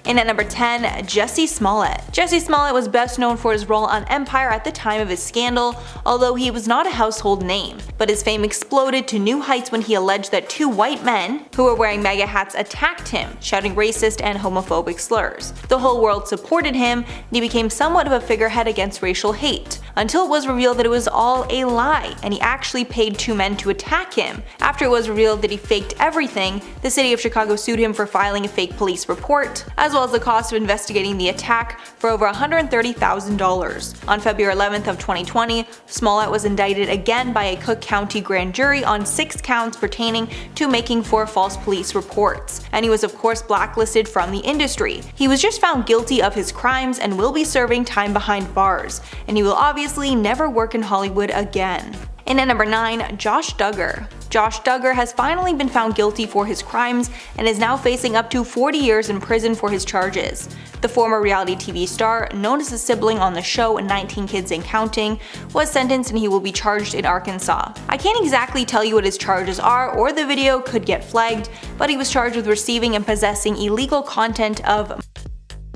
And at number 10, Jussie Smollett. Jussie Smollett was best known for his role on Empire at the time of his scandal, although he was not a household name. But his fame exploded to new heights when he alleged that two white men, who were wearing MAGA hats, attacked him, shouting racist and homophobic slurs. The whole world supported him, and he became somewhat of a figurehead against racial hate, until it was revealed that it was all a lie, and he actually paid two men to attack him. After it was revealed that he faked everything, the city of Chicago sued him for filing a fake police report, as well as the cost of investigating the attack for over $130,000. On February 11th of 2020, Smollett was indicted again by a Cook County grand jury on 6 counts pertaining to making 4 false police reports, and he was of course blacklisted from the industry. He was just found guilty of his crimes and will be serving time behind bars, and he will obviously never work in Hollywood again. And at number 9, Josh Duggar. Josh Duggar has finally been found guilty for his crimes and is now facing up to 40 years in prison for his charges. The former reality TV star, known as a sibling on the show 19 Kids and Counting, was sentenced and he will be charged in Arkansas. I can't exactly tell you what his charges are, or the video could get flagged, but he was charged with receiving and possessing illegal content of.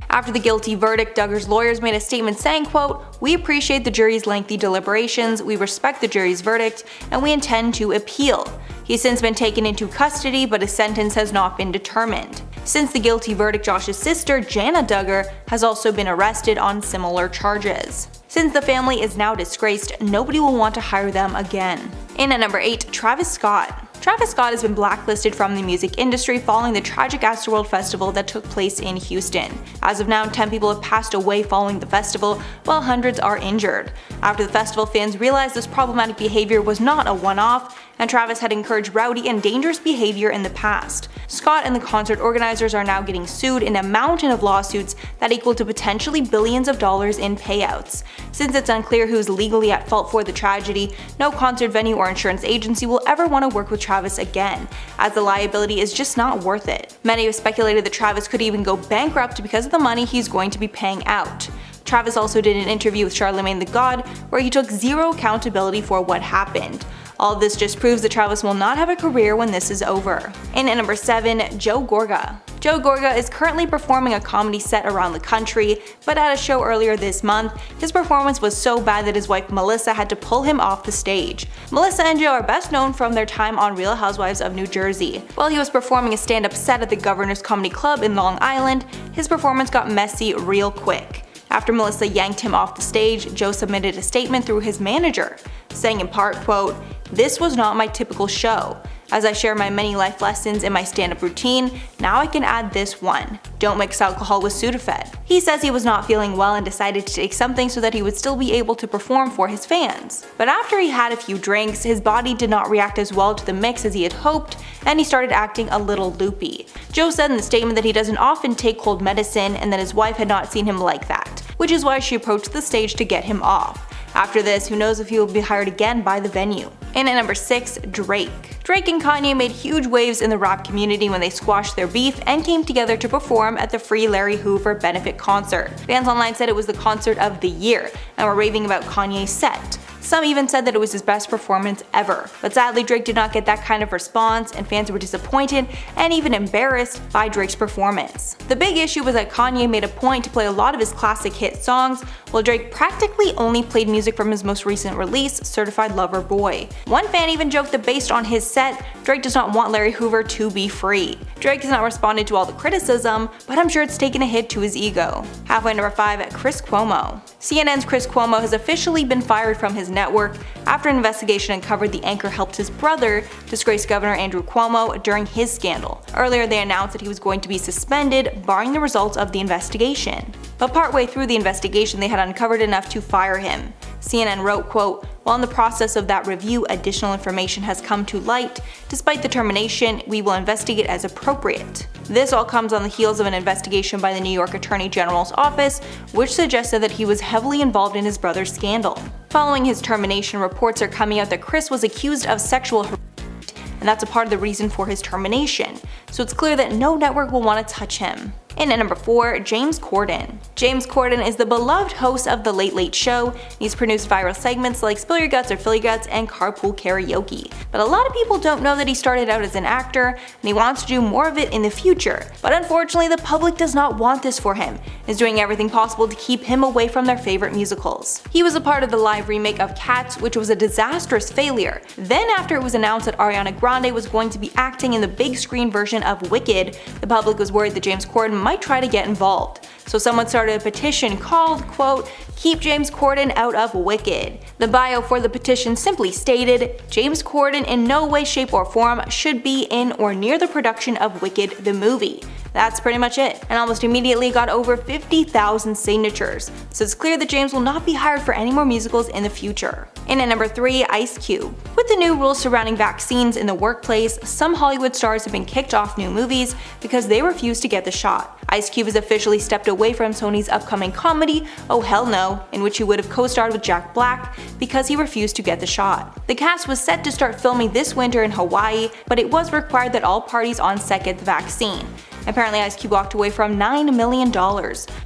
After the guilty verdict, Duggar's lawyers made a statement saying, quote, "We appreciate the jury's lengthy deliberations, we respect the jury's verdict, and we intend to appeal." He's since been taken into custody, but his sentence has not been determined. Since the guilty verdict, Josh's sister, Jana Duggar, has also been arrested on similar charges. Since the family is now disgraced, nobody will want to hire them again. And at number 8, Travis Scott. Travis Scott has been blacklisted from the music industry following the tragic Astroworld festival that took place in Houston. As of now, 10 people have passed away following the festival, while hundreds are injured. After the festival, fans realized this problematic behavior was not a one-off, and Travis had encouraged rowdy and dangerous behavior in the past. Scott and the concert organizers are now getting sued in a mountain of lawsuits that equal to potentially billions of dollars in payouts. Since it's unclear who's legally at fault for the tragedy, no concert venue or insurance agency will ever want to work with Travis again, as the liability is just not worth it. Many have speculated that Travis could even go bankrupt because of the money he's going to be paying out. Travis also did an interview with Charlemagne the God where he took zero accountability for what happened. All of this just proves that Travis will not have a career when this is over. And at number 7, Joe Gorga. Joe Gorga is currently performing a comedy set around the country, but at a show earlier this month, his performance was so bad that his wife Melissa had to pull him off the stage. Melissa and Joe are best known from their time on Real Housewives of New Jersey. While he was performing a stand-up set at the Governor's Comedy Club in Long Island, his performance got messy real quick. After Melissa yanked him off the stage, Joe submitted a statement through his manager, saying in part, quote, "This was not my typical show. As I share my many life lessons in my stand-up routine, now I can add this one. Don't mix alcohol with Sudafed." He says he was not feeling well and decided to take something so that he would still be able to perform for his fans. But after he had a few drinks, his body did not react as well to the mix as he had hoped, and he started acting a little loopy. Joe said in the statement that he doesn't often take cold medicine and that his wife had not seen him like that, which is why she approached the stage to get him off. After this, who knows if he will be hired again by the venue. And at number 6, Drake. Drake and Kanye made huge waves in the rap community when they squashed their beef and came together to perform at the Free Larry Hoover benefit concert. Fans online said it was the concert of the year and were raving about Kanye's set. Some even said that it was his best performance ever. But sadly, Drake did not get that kind of response, and fans were disappointed and even embarrassed by Drake's performance. The big issue was that Kanye made a point to play a lot of his classic hit songs, while Drake practically only played music from his most recent release, Certified Lover Boy. One fan even joked that based on his set, Drake does not want Larry Hoover to be free. Drake has not responded to all the criticism, but I'm sure it's taken a hit to his ego. Halfway number 5, Chris Cuomo. CNN's Chris Cuomo has officially been fired from his network after an investigation uncovered the anchor helped his brother disgrace Governor Andrew Cuomo during his scandal. Earlier, they announced that he was going to be suspended, barring the results of the investigation. But partway through the investigation, they had uncovered enough to fire him. CNN wrote, quote, "While in the process of that review, additional information has come to light. Despite the termination, we will investigate as appropriate." This all comes on the heels of an investigation by the New York Attorney General's office, which suggested that he was heavily involved in his brother's scandal. Following his termination, reports are coming out that Chris was accused of sexual harassment, and that's a part of the reason for his termination. So it's clear that no network will want to touch him. In at number 4, James Corden. James Corden is the beloved host of The Late Late Show. He's produced viral segments like Spill Your Guts or Fill Your Guts and Carpool Karaoke. But a lot of people don't know that he started out as an actor and he wants to do more of it in the future. But unfortunately, the public does not want this for him, and is doing everything possible to keep him away from their favorite musicals. He was a part of the live remake of Cats, which was a disastrous failure. Then after it was announced that Ariana Grande was going to be acting in the big screen version of Wicked, the public was worried that James Corden might try to get involved. So someone started a petition called, quote, "Keep James Corden out of Wicked." The bio for the petition simply stated, "James Corden in no way, shape, or form should be in or near the production of Wicked the movie." That's pretty much it, and almost immediately got over 50,000 signatures, so it's clear that James will not be hired for any more musicals in the future. In at number 3, Ice Cube. With the new rules surrounding vaccines in the workplace, some Hollywood stars have been kicked off new movies because they refuse to get the shot. Ice Cube has officially stepped away from Sony's upcoming comedy, Oh Hell No, in which he would have co-starred with Jack Black, because he refused to get the shot. The cast was set to start filming this winter in Hawaii, but it was required that all parties on set get the vaccine. Apparently, Ice Cube walked away from $9 million.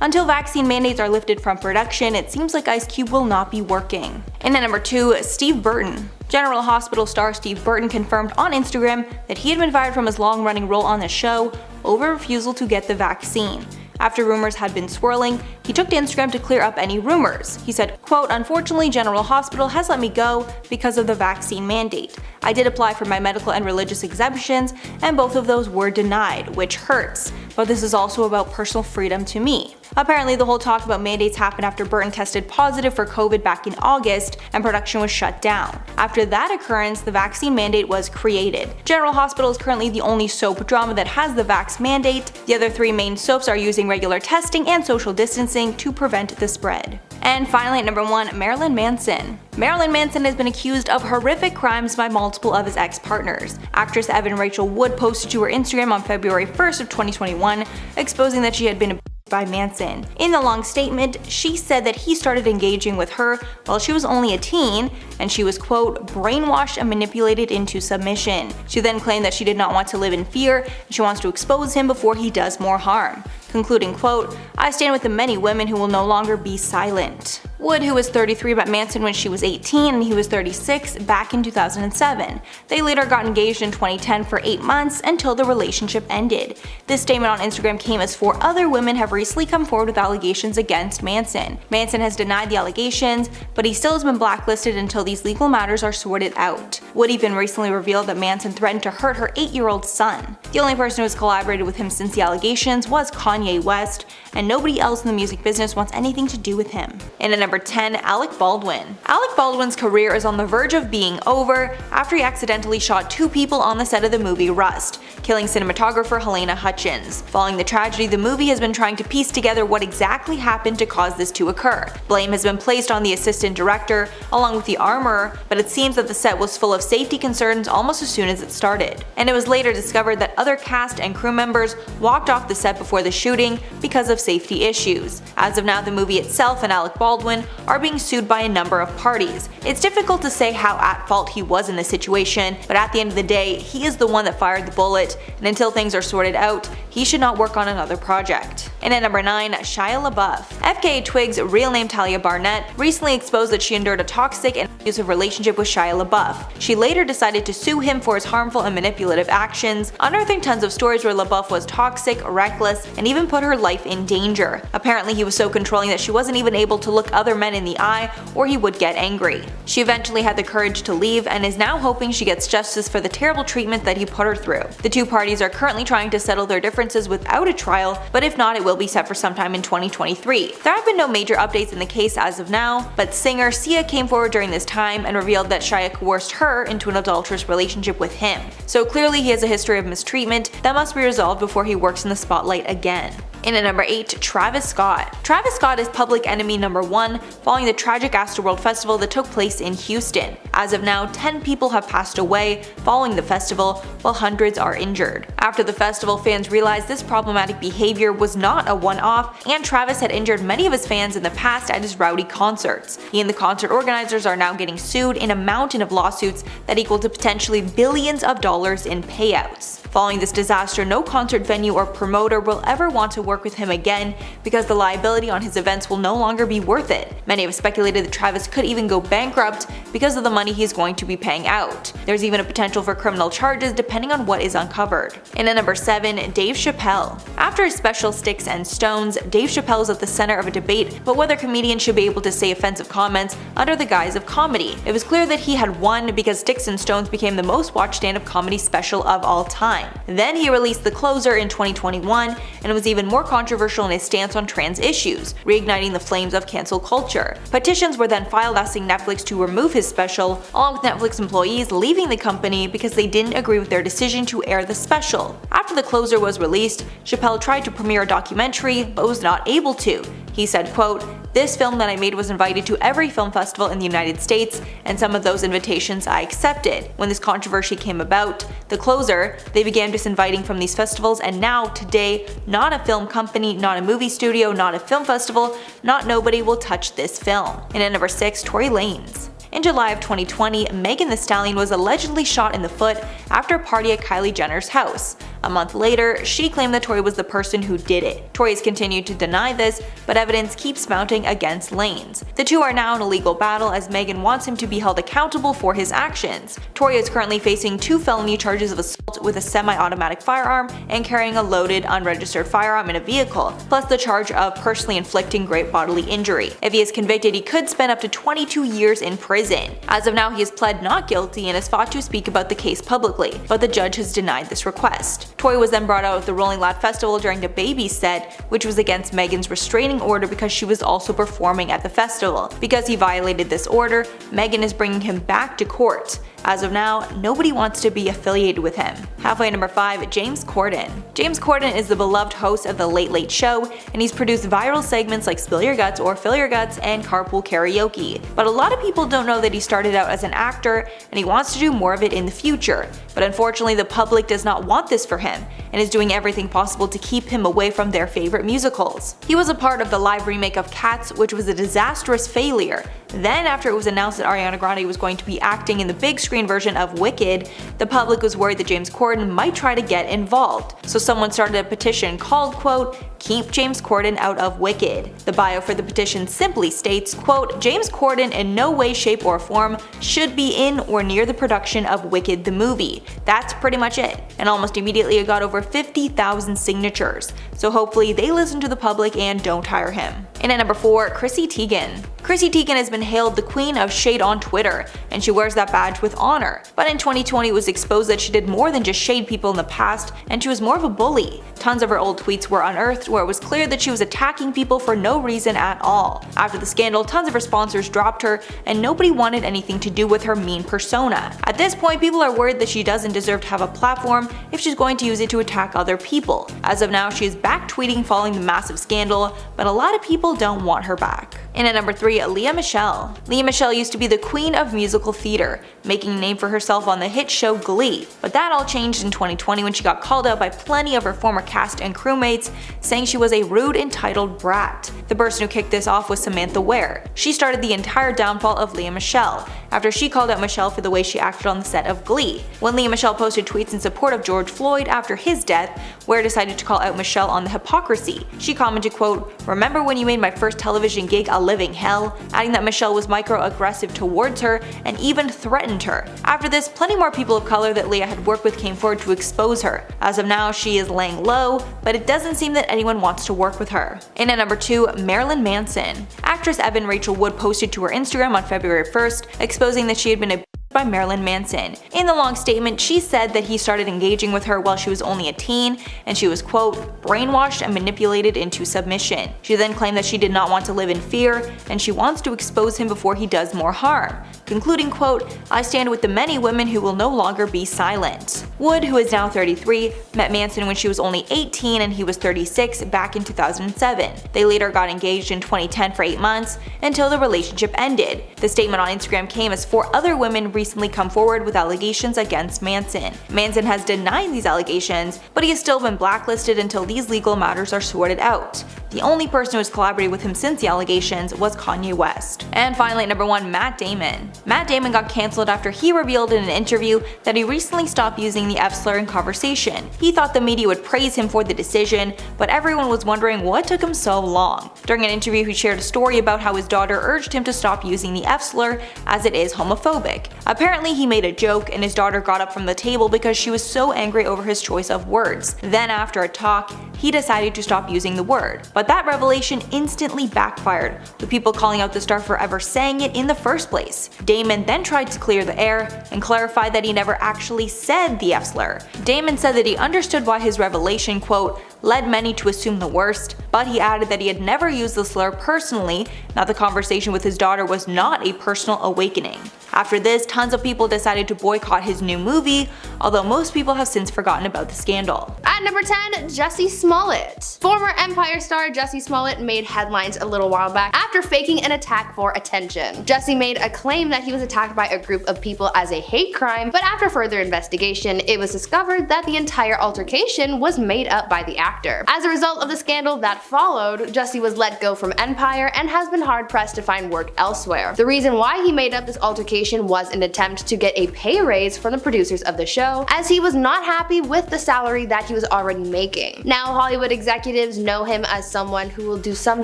Until vaccine mandates are lifted from production, it seems like Ice Cube will not be working. And at number 2, Steve Burton. General Hospital star Steve Burton confirmed on Instagram that he had been fired from his long-running role on the show over refusal to get the vaccine. After rumors had been swirling, he took to Instagram to clear up any rumors. He said, quote, "Unfortunately, General Hospital has let me go because of the vaccine mandate. I did apply for my medical and religious exemptions, and both of those were denied, which hurts. But this is also about personal freedom to me." Apparently, the whole talk about mandates happened after Burton tested positive for COVID back in August, and production was shut down. After that occurrence, the vaccine mandate was created. General Hospital is currently the only soap drama that has the vax mandate. The other 3 main soaps are using regular testing and social distancing to prevent the spread. And finally, at number 1, Marilyn Manson. Marilyn Manson has been accused of horrific crimes by multiple of his ex-partners. Actress Evan Rachel Wood posted to her Instagram on February 1st of 2021, exposing that she had been by Manson. In the long statement, she said that he started engaging with her while she was only a teen, and she was, quote, "brainwashed and manipulated into submission." She then claimed that she did not want to live in fear, and she wants to expose him before he does more harm. Concluding, quote, "I stand with the many women who will no longer be silent." Wood, who was 33, met Manson when she was 18 and he was 36 back in 2007. They later got engaged in 2010 for 8 months until the relationship ended. This statement on Instagram came as 4 other women have recently come forward with allegations against Manson. Manson has denied the allegations, but he still has been blacklisted until these legal matters are sorted out. Wood even recently revealed that Manson threatened to hurt her 8-year-old son. The only person who has collaborated with him since the allegations was Kanye West, and nobody else in the music business wants anything to do with him. And at number 10, Alec Baldwin. Alec Baldwin's career is on the verge of being over after he accidentally shot 2 people on the set of the movie Rust, killing cinematographer Helena Hutchins. Following the tragedy, the movie has been trying to piece together what exactly happened to cause this to occur. Blame has been placed on the assistant director, along with the armorer, but it seems that the set was full of safety concerns almost as soon as it started. And it was later discovered that other cast and crew members walked off the set before the shooting because of safety issues. As of now, the movie itself and Alec Baldwin are being sued by a number of parties. It's difficult to say how at fault he was in this situation, but at the end of the day, he is the one that fired the bullet, and until things are sorted out, he should not work on another project. And at number 9, Shia LaBeouf. FKA Twigs' real name Talia Barnett recently exposed that she endured a toxic and abusive relationship with Shia LaBeouf. She later decided to sue him for his harmful and manipulative actions, unearthing tons of stories where LaBeouf was toxic, reckless, and even put her life in danger. Apparently, he was so controlling that she wasn't even able to look other men in the eye or he would get angry. She eventually had the courage to leave and is now hoping she gets justice for the terrible treatment that he put her through. The 2 parties are currently trying to settle their differences without a trial, but if not, it will be set for sometime in 2023. There have been no major updates in the case as of now, but singer Sia came forward during this time and revealed that Shia coerced her into an adulterous relationship with him. So clearly he has a history of mistreatment that must be resolved before he works in the spotlight again. In at number 8, Travis Scott. Travis Scott is public enemy number 1 following the tragic Astroworld Festival that took place in Houston. As of now, 10 people have passed away following the festival, while hundreds are injured. After the festival, fans realized this problematic behavior was not a one-off, and Travis had injured many of his fans in the past at his rowdy concerts. He and the concert organizers are now getting sued in a mountain of lawsuits that equal to potentially billions of dollars in payouts. Following this disaster, no concert venue or promoter will ever want to work with him again because the liability on his events will no longer be worth it. Many have speculated that Travis could even go bankrupt because of the money he's going to be paying out. There's even a potential for criminal charges depending on what is uncovered. And at number 7, Dave Chappelle. After his special Sticks and Stones, Dave Chappelle is at the center of a debate about whether comedians should be able to say offensive comments under the guise of comedy. It was clear that he had won because Sticks and Stones became the most watched stand-up comedy special of all time. Then he released The Closer in 2021 and was even more controversial in his stance on trans issues, reigniting the flames of cancel culture. Petitions were then filed asking Netflix to remove his special, along with Netflix employees leaving the company because they didn't agree with their decision to air the special. After The Closer was released, Chappelle tried to premiere a documentary but was not able to. He said, quote, "This film that I made was invited to every film festival in the United States, and some of those invitations I accepted. When this controversy came about, The Closer, they began disinviting from these festivals, and now, today, not a film company, not a movie studio, not a film festival, not nobody will touch this film." And at number 6, Tory Lanez. In July of 2020, Megan Thee Stallion was allegedly shot in the foot after a party at Kylie Jenner's house. A month later, she claimed that Tory was the person who did it. Tory has continued to deny this, but evidence keeps mounting against Lanez. The two are now in a legal battle as Megan wants him to be held accountable for his actions. Tory is currently facing 2 felony charges of assault with a semi-automatic firearm and carrying a loaded, unregistered firearm in a vehicle, plus the charge of personally inflicting great bodily injury. If he is convicted, he could spend up to 22 years in prison. As of now, he has pled not guilty and has fought to speak about the case publicly, but the judge has denied this request. Tory was then brought out at the Rolling Loud Festival during the Baby set, which was against Megan's restraining order because she was also performing at the festival. Because he violated this order, Megan is bringing him back to court. As of now, nobody wants to be affiliated with him. Halfway at number 5, James Corden. James Corden is the beloved host of The Late Late Show, and he's produced viral segments like Spill Your Guts or Fill Your Guts and Carpool Karaoke. But a lot of people don't know that he started out as an actor and he wants to do more of it in the future. But unfortunately, the public does not want this for him and is doing everything possible to keep him away from their favorite musicals. He was a part of the live remake of Cats, which was a disastrous failure. Then, after it was announced that Ariana Grande was going to be acting in the big screen version of Wicked, the public was worried that James Corden might try to get involved. So someone started a petition called, quote, "Keep James Corden out of Wicked." The bio for the petition simply states, quote, "James Corden in no way, shape, or form should be in or near the production of Wicked the movie." That's pretty much it. And almost immediately it got over 50,000 signatures. So hopefully they listen to the public and don't hire him. And at number 4, Chrissy Teigen. Chrissy Teigen has been hailed the queen of shade on Twitter, and she wears that badge with honor. But in 2020 it was exposed that she did more than just shade people in the past, and she was more of a bully. Tons of her old tweets were unearthed where it was clear that she was attacking people for no reason at all. After the scandal, tons of her sponsors dropped her, and nobody wanted anything to do with her mean persona. At this point, people are worried that she doesn't deserve to have a platform if she's going to use it to attack other people. As of now, she is back tweeting following the massive scandal, but a lot of people don't want her back. And at number 3, Lea Michele. Lea Michele used to be the queen of musical theater, making a name for herself on the hit show Glee. But that all changed in 2020 when she got called out by plenty of her former cast and crewmates, saying she was a rude, entitled brat. The person who kicked this off was Samantha Ware. She started the entire downfall of Lea Michele, after she called out Michelle for the way she acted on the set of Glee. When Lea Michele posted tweets in support of George Floyd after his death, Ware decided to call out Michelle on the hypocrisy. She commented, quote, "Remember when you made my first television gig a living hell?" adding that Michelle was microaggressive towards her and even threatened her. After this, plenty more people of color that Lea had worked with came forward to expose her. As of now, she is laying low, but it doesn't seem that anyone wants to work with her. And at number 2, Marilyn Manson. Actress Evan Rachel Wood posted to her Instagram on February 1st, exposing that she had been by Marilyn Manson. In the long statement, she said that he started engaging with her while she was only a teen, and she was, quote, "brainwashed and manipulated into submission." She then claimed that she did not want to live in fear, and she wants to expose him before he does more harm, concluding, quote, "I stand with the many women who will no longer be silent." Wood, who is now 33, met Manson when she was only 18 and he was 36 back in 2007. They later got engaged in 2010 for 8 months until the relationship ended. The statement on Instagram came as 4 other women recently come forward with allegations against Manson. Manson has denied these allegations, but he has still been blacklisted until these legal matters are sorted out. The only person who has collaborated with him since the allegations was Kanye West. And finally, at number 1, Matt Damon. Matt Damon got cancelled after he revealed in an interview that he recently stopped using the F-slur in conversation. He thought the media would praise him for the decision, but everyone was wondering what took him so long. During an interview, he shared a story about how his daughter urged him to stop using the F-slur as it is homophobic. Apparently, he made a joke and his daughter got up from the table because she was so angry over his choice of words. Then after a talk, he decided to stop using the word. But that revelation instantly backfired, with people calling out the star for ever saying it in the first place. Damon then tried to clear the air and clarify that he never actually said the F-slur. Damon said that he understood why his revelation, quote, led many to assume the worst, but he added that he had never used the slur personally, that the conversation with his daughter was not a personal awakening. After this, tons of people decided to boycott his new movie, although most people have since forgotten about the scandal. At number 10, Jussie Smollett. Former Empire star Jussie Smollett made headlines a little while back after faking an attack for attention. Jussie made a claim that he was attacked by a group of people as a hate crime, but after further investigation, it was discovered that the entire altercation was made up by the actor. As a result of the scandal that followed, Jussie was let go from Empire and has been hard-pressed to find work elsewhere. The reason why he made up this altercation was an attempt to get a pay raise from the producers of the show, as he was not happy with the salary that he was already making. Now, Hollywood executives know him as someone who will do some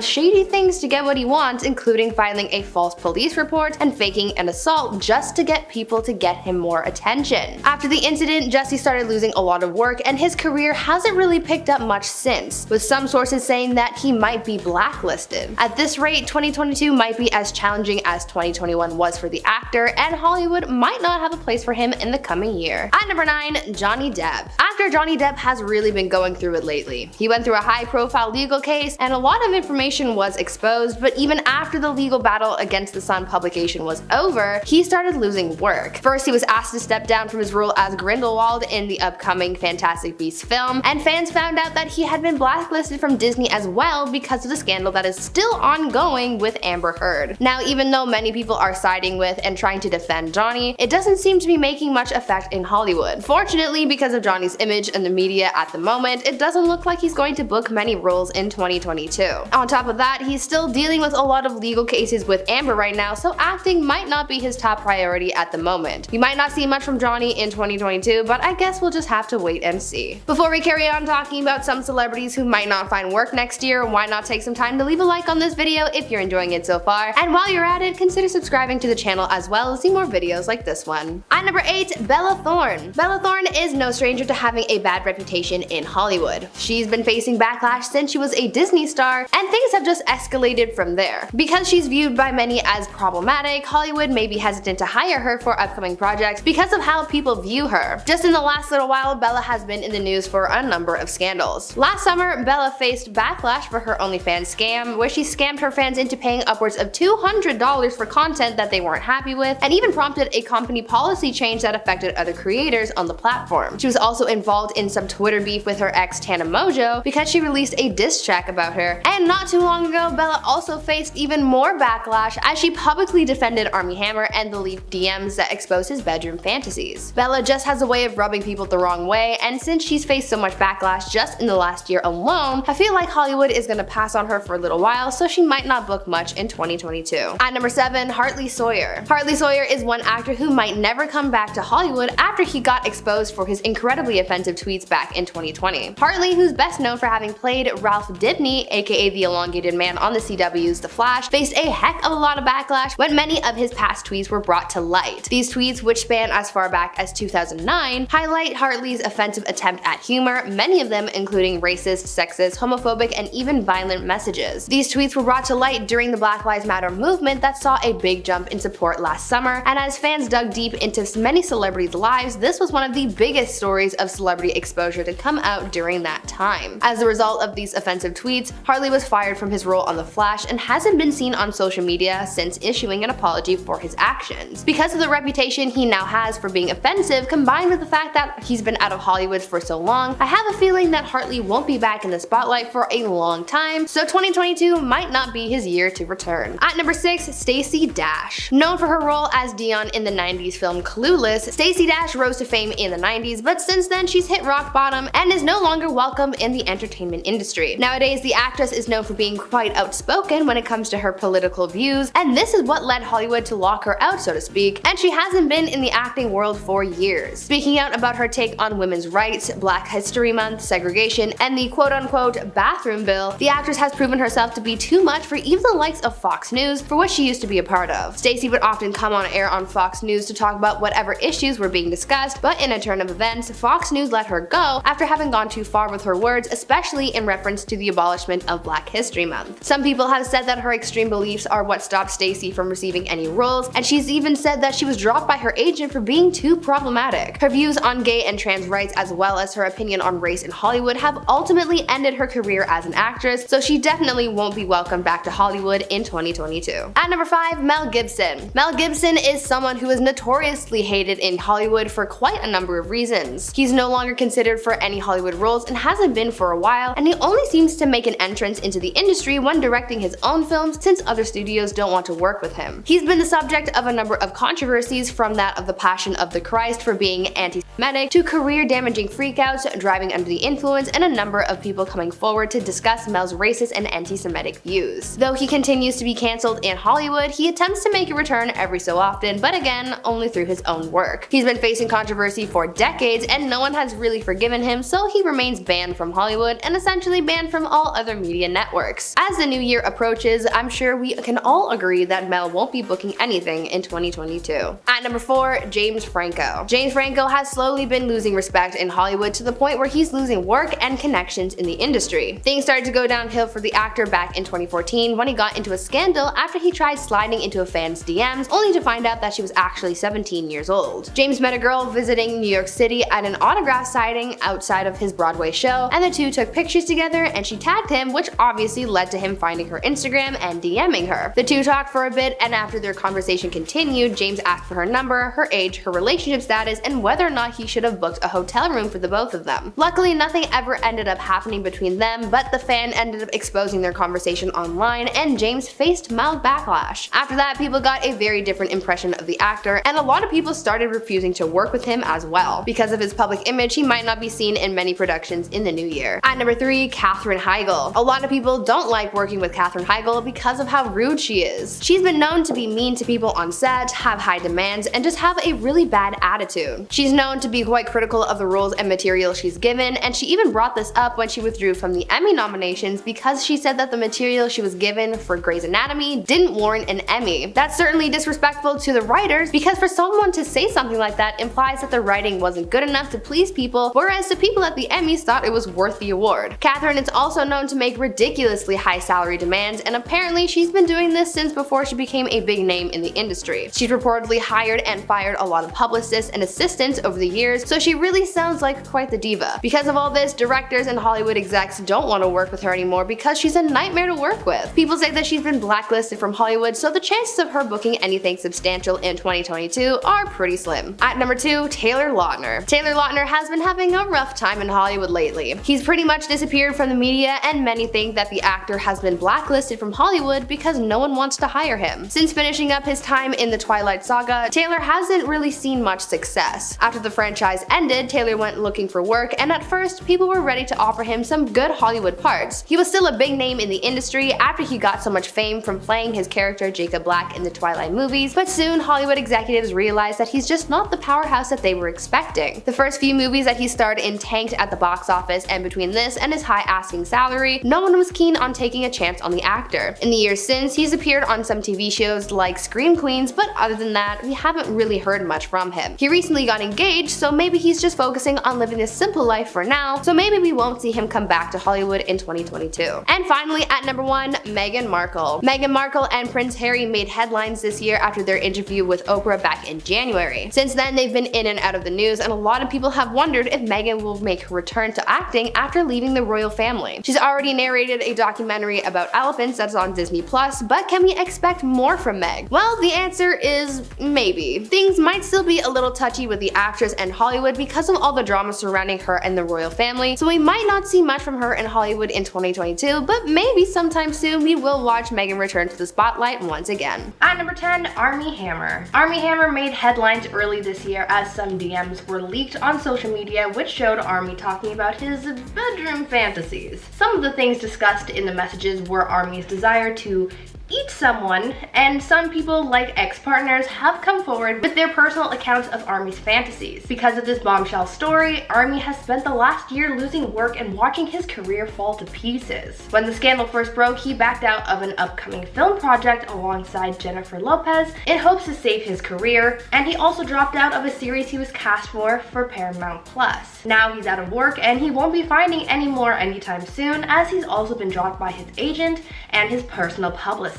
shady things to get what he wants, including filing a false police report and faking an assault just to get people to get him more attention. After the incident, Jussie started losing a lot of work and his career hasn't really picked up much since, with some sources saying that he might be blacklisted. At this rate, 2022 might be as challenging as 2021 was for the actor, and Hollywood might not have a place for him in the coming year. At number 9, Johnny Depp. Actor Johnny Depp has really been going through it lately. He went through a high-profile legal case and a lot of information was exposed, but even after the legal battle against the Sun publication was over, he started losing work. First, he was asked to step down from his role as Grindelwald in the upcoming Fantastic Beasts film, and fans found out that he had been blacklisted from Disney as well because of the scandal that is still ongoing with Amber Heard. Now, even though many people are siding with and trying to defend Johnny, it doesn't seem to be making much effect in Hollywood. Fortunately, because of Johnny's image in the media at the moment, it doesn't look like he's going to book many roles in 2022. On top of that, he's still dealing with a lot of legal cases with Amber right now, so acting might not be his top priority at the moment. We might not see much from Johnny in 2022, but I guess we'll just have to wait and see. Before we carry on talking about some celebrities who might not find work next year, why not take some time to leave a like on this video if you're enjoying it so far, and while you're at it, consider subscribing to the channel as well to see more videos like this one. At number 8, Bella Thorne. Bella Thorne is no stranger to having a bad reputation in Hollywood. She's been facing backlash since she was a Disney star, and things have just escalated from there. Because she's viewed by many as problematic, Hollywood may be hesitant to hire her for upcoming projects because of how people view her. Just in the last little while, Bella has been in the news for a number of scandals. Last summer, Bella faced backlash for her OnlyFans scam, where she scammed her fans into paying upwards of $200 for content that they weren't happy with, and even prompted a company policy change that affected other creators on the platform. She was also involved in some Twitter beef with her ex Tana Mojo because she released a diss track about her. And not too long ago, Bella also faced even more backlash as she publicly defended Armie Hammer and the leaked DMs that exposed his bedroom fantasies. Bella just has a way of rubbing people the wrong way, and since she's faced so much backlash just in the last year alone, I feel like Hollywood is gonna pass on her for a little while, so she might not book much in 2022. At number 7, Hartley Sawyer. Hartley Sawyer is one actor who might never come back to Hollywood after he got exposed for his incredibly offensive tweets back in 2020. Hartley, who's best known for having played Ralph Dibny, aka the elongated man on the CW's The Flash, faced a heck of a lot of backlash when many of his past tweets were brought to light. These tweets, which span as far back as 2009, highlight Hartley's offensive attempt at humor, many of them including racist, sexist, homophobic, and even violent messages. These tweets were brought to light during the Black Lives Matter movement that saw a big jump in support last summer, and as fans dug deep into many celebrities' lives, this was one of the biggest stories of celebrity exposure to come out during that time. As a result of these offensive tweets, Hartley was fired from his role on The Flash and hasn't been seen on social media since issuing an apology for his actions. Because of the reputation he now has for being offensive, combined with the fact that he's been out of Hollywood for so long, I have a feeling that Hartley won't be back in the spotlight for a long time, so 2022 might not be his year to return. At number 6, Stacey Dash. Known for her role role as Dion in the 90s film Clueless, Stacey Dash rose to fame in the 90s, but since then she's hit rock bottom and is no longer welcome in the entertainment industry. Nowadays, the actress is known for being quite outspoken when it comes to her political views, and this is what led Hollywood to lock her out, so to speak, and she hasn't been in the acting world for years. Speaking out about her take on women's rights, Black History Month, segregation, and the quote-unquote bathroom bill, the actress has proven herself to be too much for even the likes of Fox News, for what she used to be a part of. Stacey would often come on air on Fox News to talk about whatever issues were being discussed, but in a turn of events, Fox News let her go after having gone too far with her words, especially in reference to the abolishment of Black History Month. Some people have said that her extreme beliefs are what stopped Stacey from receiving any roles, and she's even said that she was dropped by her agent for being too problematic. Her views on gay and trans rights, as well as her opinion on race in Hollywood, have ultimately ended her career as an actress, so she definitely won't be welcomed back to Hollywood in 2022. At number 5, Mel Gibson. Mel Gibson is someone who is notoriously hated in Hollywood for quite a number of reasons. He's no longer considered for any Hollywood roles and hasn't been for a while, and he only seems to make an entrance into the industry when directing his own films since other studios don't want to work with him. He's been the subject of a number of controversies, from that of the Passion of the Christ for being anti-Semitic to career-damaging freakouts, driving under the influence, and a number of people coming forward to discuss Mel's racist and anti-Semitic views. Though he continues to be cancelled in Hollywood, he attempts to make a return every so often, but again, only through his own work. He's been facing controversy for decades, and no one has really forgiven him, so he remains banned from Hollywood and essentially banned from all other media networks. As the new year approaches, I'm sure we can all agree that Mel won't be booking anything in 2022. At number 4, James Franco. James Franco has slowly been losing respect in Hollywood to the point where he's losing work and connections in the industry. Things started to go downhill for the actor back in 2014 when he got into a scandal after he tried sliding into a fan's DMs, only to find out that she was actually 17 years old. James met a girl visiting New York City at an autograph signing outside of his Broadway show, and the two took pictures together, and she tagged him, which obviously led to him finding her Instagram and DMing her. The two talked for a bit, and after their conversation continued, James asked for her number, her age, her relationship status, and whether or not he should have booked a hotel room for the both of them. Luckily, nothing ever ended up happening between them, but the fan ended up exposing their conversation online, and James faced mild backlash. After that, people got a very different impression of the actor, and a lot of people started refusing to work with him as well. Because of his public image, he might not be seen in many productions in the new year. At number 3, Katherine Heigl. A lot of people don't like working with Katherine Heigl because of how rude she is. She's been known to be mean to people on set, have high demands, and just have a really bad attitude. She's known to be quite critical of the roles and material she's given, and she even brought this up when she withdrew from the Emmy nominations because she said that the material she was given for Grey's Anatomy didn't warrant an Emmy. That's certainly disrespectful to the writers, because for someone to say something like that implies that the writing wasn't good enough to please people, whereas the people at the Emmys thought it was worth the award. Katherine is also known to make ridiculously high salary demands, and apparently she's been doing this since before she became a big name in the industry. She's reportedly hired and fired a lot of publicists and assistants over the years, so she really sounds like quite the diva. Because of all this, directors and Hollywood execs don't want to work with her anymore because she's a nightmare to work with. People say that she's been blacklisted from Hollywood, so the chances of her booking anything substantial in 2022 are pretty slim. At number 2, Taylor Lautner. Taylor Lautner has been having a rough time in Hollywood lately. He's pretty much disappeared from the media, and many think that the actor has been blacklisted from Hollywood because no one wants to hire him. Since finishing up his time in the Twilight Saga, Taylor hasn't really seen much success. After the franchise ended, Taylor went looking for work, and at first, people were ready to offer him some good Hollywood parts. He was still a big name in the industry after he got so much fame from playing his character Jacob Black in the Twilight movies, but soon Hollywood executives realized that he's just not the powerhouse that they were expecting. The first few movies that he starred in tanked at the box office, and between this and his high asking salary, no one was keen on taking a chance on the actor. In the years since, he's appeared on some TV shows like Scream Queens, but other than that, we haven't really heard much from him. He recently got engaged, so maybe he's just focusing on living a simple life for now, so maybe we won't see him come back to Hollywood in 2022. And finally, at number 1, Meghan Markle. Meghan Markle and Prince Harry made headlines this year after their interview with Oprah back in January. Since then, they've been in and out of the news, and a lot of people have wondered if Meghan will make her return to acting after leaving the royal family. She's already narrated a documentary about elephants that's on Disney+, but can we expect more from Meg? Well, the answer is maybe. Things might still be a little touchy with the actress and Hollywood because of all the drama surrounding her and the royal family, so we might not see much from her in Hollywood in 2022, but maybe sometime soon we will watch Meghan return to the spotlight once again. At number 10, Armie Hammer. Armie Hammer made headlines early this year as some DMs were leaked on social media which showed Armie talking about his bedroom fantasies. Some of the things discussed in the messages were Armie's desire to eat someone, and some people, like ex-partners, have come forward with their personal accounts of Armie's fantasies. Because of this bombshell story, Armie has spent the last year losing work and watching his career fall to pieces. When the scandal first broke, he backed out of an upcoming film project alongside Jennifer Lopez in hopes to save his career, and he also dropped out of a series he was cast for Paramount Plus. Now he's out of work and he won't be finding any more anytime soon, as he's also been dropped by his agent and his personal publicist.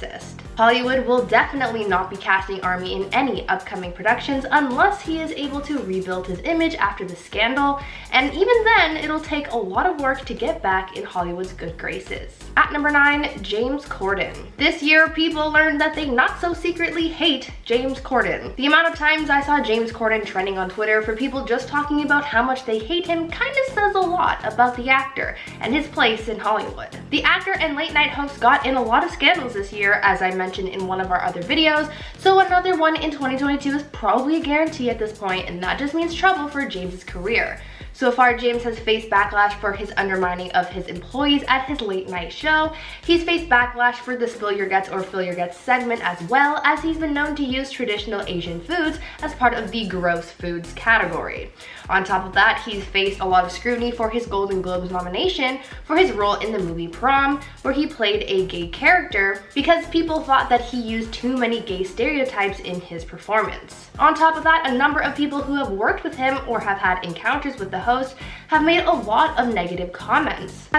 Hollywood will definitely not be casting Armie in any upcoming productions unless he is able to rebuild his image after the scandal, and even then it'll take a lot of work to get back in Hollywood's good graces. At number 9, James Corden. This year, people learned that they not so secretly hate James Corden. The amount of times I saw James Corden trending on Twitter for people just talking about how much they hate him kind of says a lot about the actor and his place in Hollywood. The actor and late night host got in a lot of scandals this year, as I mentioned in one of our other videos, so another one in 2022 is probably a guarantee at this point, and that just means trouble for James's career. So far, James has faced backlash for his undermining of his employees at his late night show. He's faced backlash for the Spill Your Guts or Fill Your Guts segment, as well as he's been known to use traditional Asian foods as part of the gross foods category. On top of that, he's faced a lot of scrutiny for his Golden Globes nomination for his role in the movie Prom, where he played a gay character, because people thought that he used too many gay stereotypes in his performance. On top of that, a number of people who have worked with him or have had encounters with the host have made a lot of negative comments.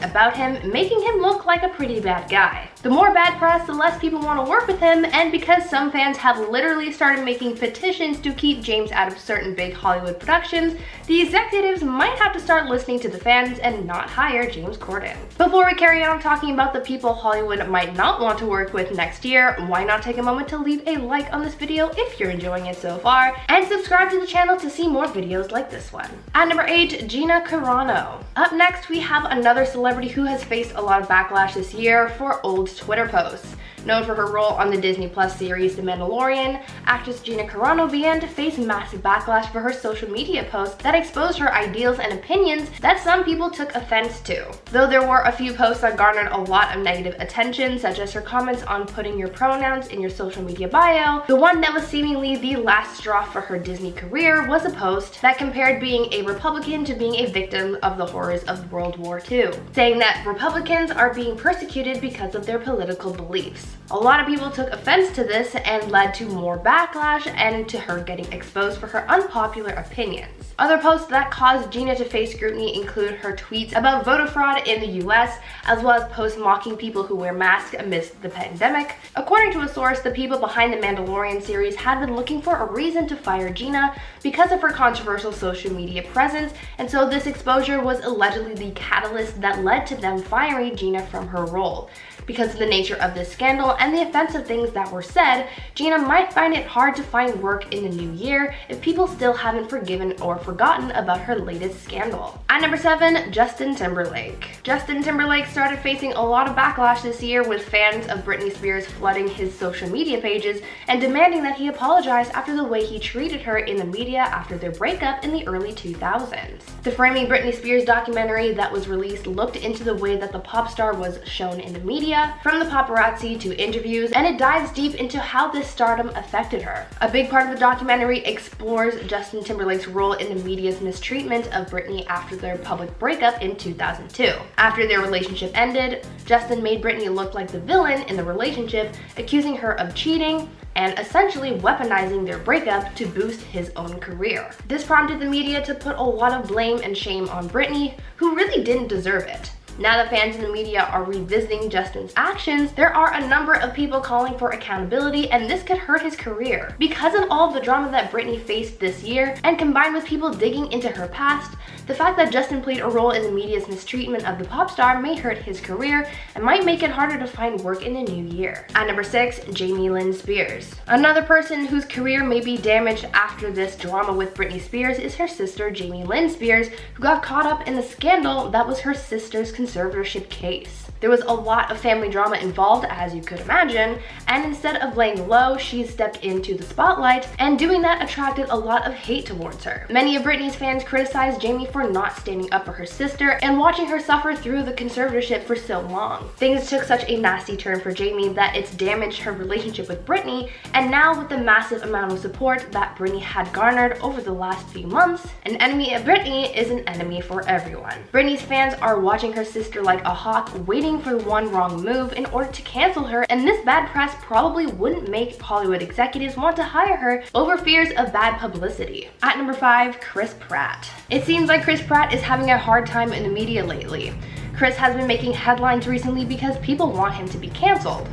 About him, making him look like a pretty bad guy. The more bad press, the less people want to work with him, and because some fans have literally started making petitions to keep James out of certain big Hollywood productions, the executives might have to start listening to the fans and not hire James Corden. Before we carry on talking about the people Hollywood might not want to work with next year, why not take a moment to leave a like on this video if you're enjoying it so far, and subscribe to the channel to see more videos like this one. At number 8, Gina Carano. Up next, we have another celebrity who has faced a lot of backlash this year for old Twitter posts. Known for her role on the Disney Plus series The Mandalorian, actress Gina Carano began to face massive backlash for her social media posts that exposed her ideals and opinions that some people took offense to. Though there were a few posts that garnered a lot of negative attention, such as her comments on putting your pronouns in your social media bio, the one that was seemingly the last straw for her Disney career was a post that compared being a Republican to being a victim of the horrors of World War II, saying that Republicans are being persecuted because of their political beliefs. A lot of people took offense to this and led to more backlash and to her getting exposed for her unpopular opinions. Other posts that caused Gina to face scrutiny include her tweets about voter fraud in the US, as well as posts mocking people who wear masks amidst the pandemic. According to a source, the people behind the Mandalorian series had been looking for a reason to fire Gina because of her controversial social media presence, and so this exposure was allegedly the catalyst that led to them firing Gina from her role. Because of the nature of this scandal and the offensive things that were said, Gina might find it hard to find work in the new year if people still haven't forgiven or forgotten about her latest scandal. At number 7, Justin Timberlake. Justin Timberlake started facing a lot of backlash this year, with fans of Britney Spears flooding his social media pages and demanding that he apologize after the way he treated her in the media after their breakup in the early 2000s. The Framing Britney Spears documentary that was released looked into the way that the pop star was shown in the media, from the paparazzi to interviews, and it dives deep into how this stardom affected her. A big part of the documentary explores Justin Timberlake's role in the media's mistreatment of Britney after their public breakup in 2002. After their relationship ended, Justin made Britney look like the villain in the relationship, accusing her of cheating and essentially weaponizing their breakup to boost his own career. This prompted the media to put a lot of blame and shame on Britney, who really didn't deserve it. Now that fans in the media are revisiting Justin's actions, there are a number of people calling for accountability, and this could hurt his career. Because of all of the drama that Britney faced this year, and combined with people digging into her past, The fact that Justin played a role in the media's mistreatment of the pop star may hurt his career and might make it harder to find work in the new year. At number 6, Jamie Lynn Spears. Another person whose career may be damaged after this drama with Britney Spears is her sister Jamie Lynn Spears, who got caught up in the scandal that was her sister's conservatorship case. There was a lot of family drama involved, as you could imagine, and instead of laying low, she stepped into the spotlight, and doing that attracted a lot of hate towards her. Many of Britney's fans criticized Jamie for not standing up for her sister and watching her suffer through the conservatorship for so long. Things took such a nasty turn for Jamie that it's damaged her relationship with Britney, and now with the massive amount of support that Britney had garnered over the last few months, an enemy of Britney is an enemy for everyone. Britney's fans are watching her sister like a hawk, waiting for one wrong move in order to cancel her, and this bad press probably wouldn't make Hollywood executives want to hire her over fears of bad publicity. At number 5, Chris Pratt. It seems like Chris Pratt is having a hard time in the media lately. Chris has been making headlines recently because people want him to be canceled.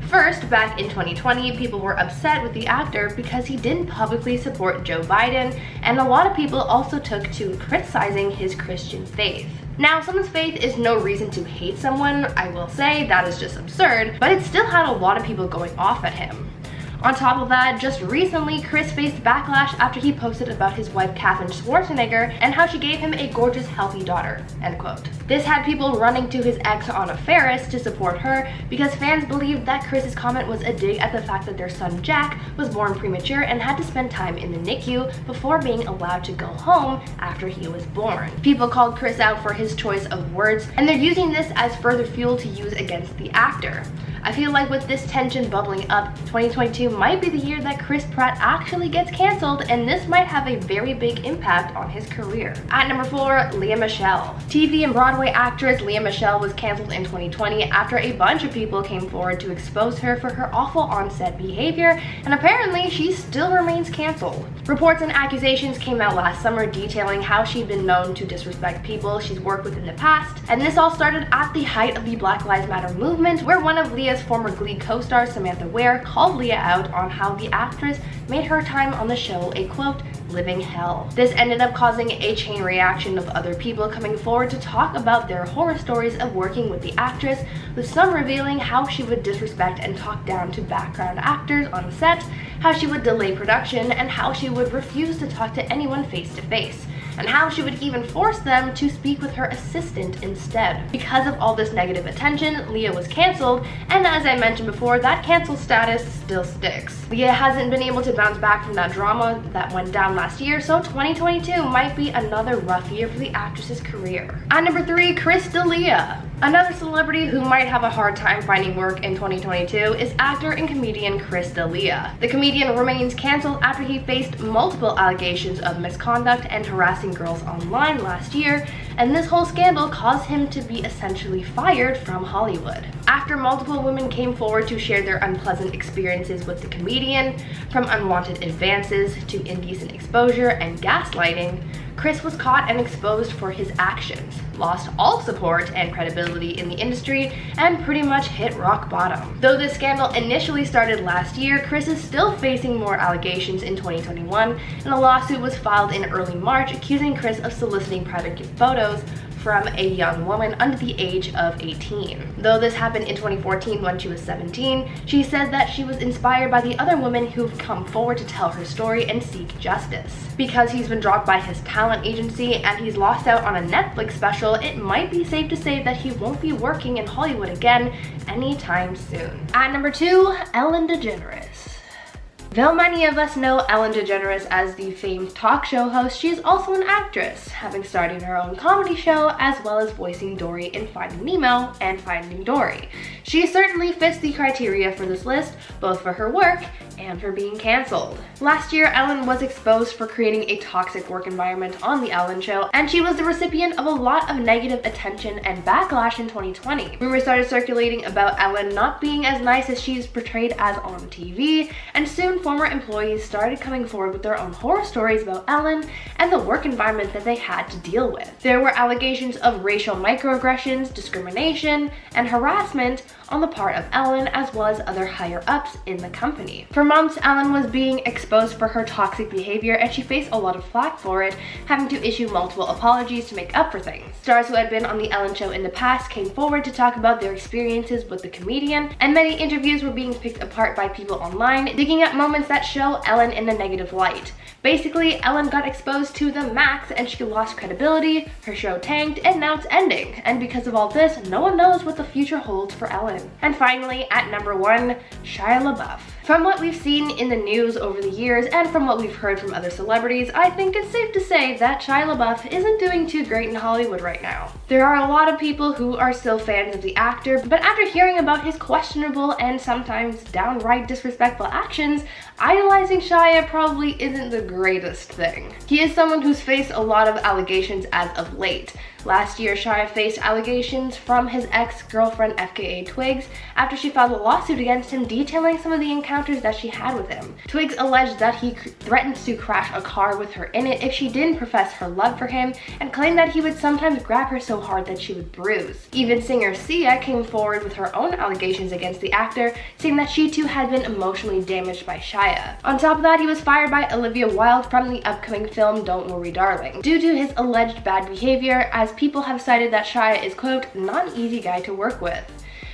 First, back in 2020, people were upset with the actor because he didn't publicly support Joe Biden, and a lot of people also took to criticizing his Christian faith. Now, someone's faith is no reason to hate someone, I will say, that is just absurd, but it still had a lot of people going off at him. On top of that, just recently, Chris faced backlash after he posted about his wife Katherine Schwarzenegger and how she gave him a gorgeous, healthy daughter, end quote. This had people running to his ex Anna Faris to support her because fans believed that Chris's comment was a dig at the fact that their son Jack was born premature and had to spend time in the NICU before being allowed to go home after he was born. People called Chris out for his choice of words, and they're using this as further fuel to use against the actor. I feel like with this tension bubbling up, 2022 might be the year that Chris Pratt actually gets canceled, and this might have a very big impact on his career. At number 4, Lea Michele. TV and Broadway actress Lea Michele was canceled in 2020 after a bunch of people came forward to expose her for her awful on-set behavior, and apparently she still remains canceled. Reports and accusations came out last summer detailing how she'd been known to disrespect people she's worked with in the past, and this all started at the height of the Black Lives Matter movement, where one of Lea's former Glee co-star Samantha Ware called Lea out on how the actress made her time on the show a quote, living hell. This ended up causing a chain reaction of other people coming forward to talk about their horror stories of working with the actress, with some revealing how she would disrespect and talk down to background actors on set, how she would delay production, and how she would refuse to talk to anyone face to face, and how she would even force them to speak with her assistant instead. Because of all this negative attention, Lea was canceled, and as I mentioned before, that cancel status still sticks. Lea hasn't been able to bounce back from that drama that went down last year, so 2022 might be another rough year for the actress's career. At number 3, Chris D'Elia. Another celebrity who might have a hard time finding work in 2022 is actor and comedian Chris D'Elia. The comedian remains canceled after he faced multiple allegations of misconduct and harassing girls online last year, and this whole scandal caused him to be essentially fired from Hollywood. After multiple women came forward to share their unpleasant experiences with the comedian, from unwanted advances to indecent exposure and gaslighting, Chris was caught and exposed for his actions, lost all support and credibility in the industry, and pretty much hit rock bottom. Though this scandal initially started last year, Chris is still facing more allegations in 2021, and a lawsuit was filed in early March accusing Chris of soliciting private photos from a young woman under the age of 18. Though this happened in 2014 when she was 17, she said that she was inspired by the other women who've come forward to tell her story and seek justice. Because he's been dropped by his talent agency and he's lost out on a Netflix special, it might be safe to say that he won't be working in Hollywood again anytime soon. At number 2, Ellen DeGeneres. Though many of us know Ellen DeGeneres as the famed talk show host, she is also an actress, having started her own comedy show as well as voicing Dory in Finding Nemo and Finding Dory. She certainly fits the criteria for this list, both for her work and for being canceled. Last year, Ellen was exposed for creating a toxic work environment on The Ellen Show, and she was the recipient of a lot of negative attention and backlash in 2020. Rumors started circulating about Ellen not being as nice as she's portrayed as on TV, and soon former employees started coming forward with their own horror stories about Ellen and the work environment that they had to deal with. There were allegations of racial microaggressions, discrimination, and harassment on the part of Ellen as well as other higher ups in the company. For months, Ellen was being exposed for her toxic behavior, and she faced a lot of flack for it, having to issue multiple apologies to make up for things. Stars who had been on the Ellen Show in the past came forward to talk about their experiences with the comedian, and many interviews were being picked apart by people online, digging up moments that show Ellen in a negative light. Basically, Ellen got exposed to the max and she lost credibility, her show tanked, and now it's ending. And because of all this, no one knows what the future holds for Ellen. And finally, at number 1, Shia LaBeouf. From what we've seen in the news over the years and from what we've heard from other celebrities, I think it's safe to say that Shia LaBeouf isn't doing too great in Hollywood right now. There are a lot of people who are still fans of the actor, but after hearing about his questionable and sometimes downright disrespectful actions, idolizing Shia probably isn't the greatest thing. He is someone who's faced a lot of allegations as of late. Last year, Shia faced allegations from his ex-girlfriend FKA Twigs after she filed a lawsuit against him detailing some of the encounters that she had with him. Twigs alleged that he threatened to crash a car with her in it if she didn't profess her love for him, and claimed that he would sometimes grab her so hard that she would bruise. Even singer Sia came forward with her own allegations against the actor, saying that she too had been emotionally damaged by Shia. On top of that, he was fired by Olivia Wilde from the upcoming film Don't Worry Darling, due to his alleged bad behavior, as people have cited that Shia is, quote, not an easy guy to work with.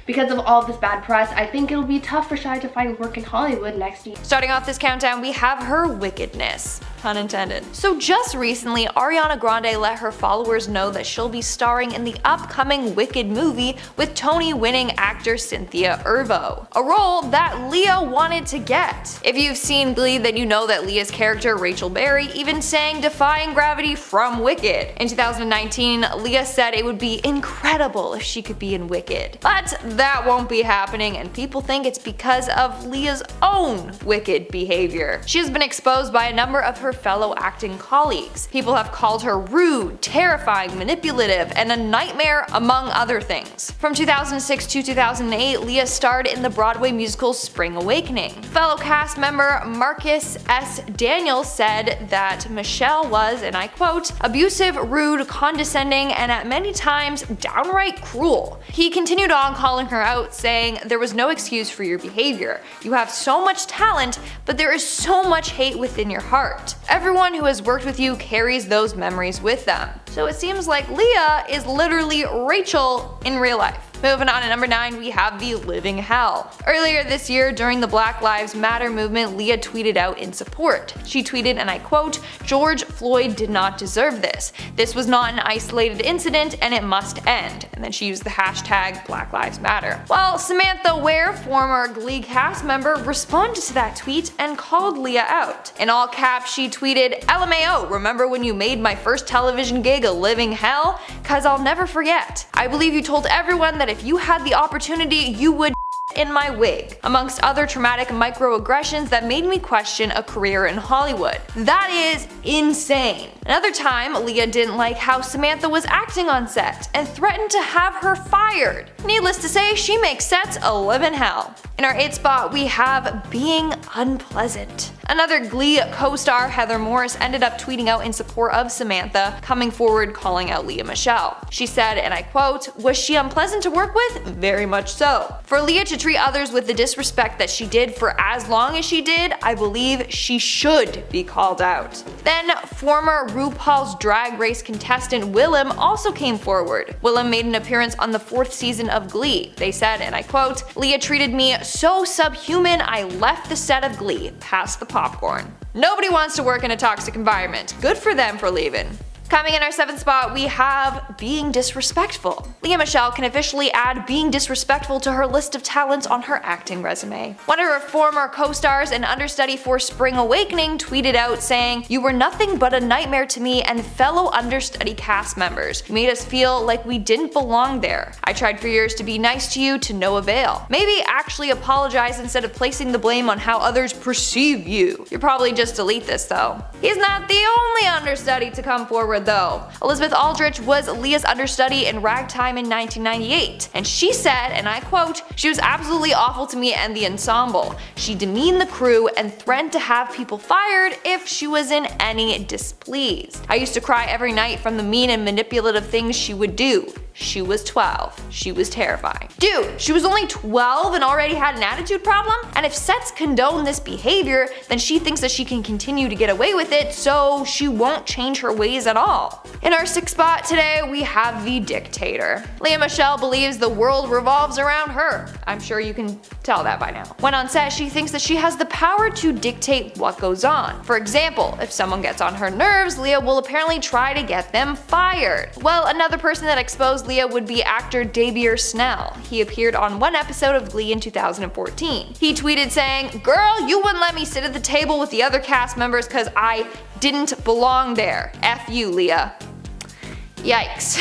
Because of all this bad press, I think it'll be tough for Shia to find work in Hollywood next year. Starting off this countdown, we have her wickedness. Pun intended. So just recently, Ariana Grande let her followers know that she'll be starring in the upcoming Wicked movie with Tony-winning actor Cynthia Erivo, a role that Leah wanted to get. If you've seen Glee, then you know that Leah's character, Rachel Berry, even sang Defying Gravity from Wicked. In 2019, Leah said it would be incredible if she could be in Wicked. But that won't be happening, and people think it's because of Leah's own wicked behavior. She has been exposed by a number of her fellow acting colleagues. People have called her rude, terrifying, manipulative, and a nightmare, among other things. From 2006 to 2008, Leah starred in the Broadway musical Spring Awakening. Fellow cast member Marcus S. Daniels said that Michelle was, and I quote, abusive, rude, condescending, and at many times downright cruel. He continued on calling her out, saying, there was no excuse for your behavior. You have so much talent, but there is so much hate within your heart. Everyone who has worked with you carries those memories with them. So it seems like Leah is literally Rachel in real life. Moving on to number 9, we have the living hell. Earlier this year, during the Black Lives Matter movement, Leah tweeted out in support. She tweeted, and I quote, George Floyd did not deserve this. This was not an isolated incident and it must end. And then she used the hashtag Black Lives Matter. Well, Samantha Ware, former Glee cast member, responded to that tweet and called Leah out. In all caps, she tweeted, LMAO, remember when you made my first television gig a living hell? Cause I'll never forget. I believe you told everyone that if you had the opportunity, you would in my wig, amongst other traumatic microaggressions that made me question a career in Hollywood. That is insane. Another time, Leah didn't like how Samantha was acting on set and threatened to have her fired. Needless to say, she makes sets a living hell. In our 8th spot, we have being unpleasant. Another Glee co-star, Heather Morris, ended up tweeting out in support of Samantha, coming forward calling out Leah Michele. She said, and I quote, was she unpleasant to work with? Very much so. For Leah to treat others with the disrespect that she did for as long as she did, I believe she should be called out. Then, former RuPaul's Drag Race contestant Willem also came forward. Willem made an appearance on the 4th season of Glee. They said, and I quote, Leah treated me so subhuman I left the set of Glee, past the popcorn. Nobody wants to work in a toxic environment. Good for them for leaving. Coming in our 7th spot, we have being disrespectful. Leah Michele can officially add being disrespectful to her list of talents on her acting resume. One of her former co-stars and understudy for Spring Awakening tweeted out saying, you were nothing but a nightmare to me and fellow understudy cast members. You made us feel like we didn't belong there. I tried for years to be nice to you to no avail. Maybe actually apologize instead of placing the blame on how others perceive you. You'll probably just delete this though. He's not the only understudy to come forward though. Elizabeth Aldrich was Leah's understudy in Ragtime in 1998, and she said, and I quote, she was absolutely awful to me and the ensemble. She demeaned the crew and threatened to have people fired if she was in any displeased. I used to cry every night from the mean and manipulative things she would do. She was 12. She was terrifying. Dude, she was only 12 and already had an attitude problem? And if sets condone this behavior, then she thinks that she can continue to get away with it, so she won't change her ways at all. In our 6th spot today, we have the dictator. Lea Michele believes the world revolves around her. I'm sure you can tell that by now. When on set, she thinks that she has the power to dictate what goes on. For example, if someone gets on her nerves, Lea will apparently try to get them fired. Well, another person that exposed Lea would be actor Davier Snell. He appeared on one episode of Glee in 2014. He tweeted saying, "Girl, you wouldn't let me sit at the table with the other cast members cause I didn't belong there. F you, Lea." Yikes.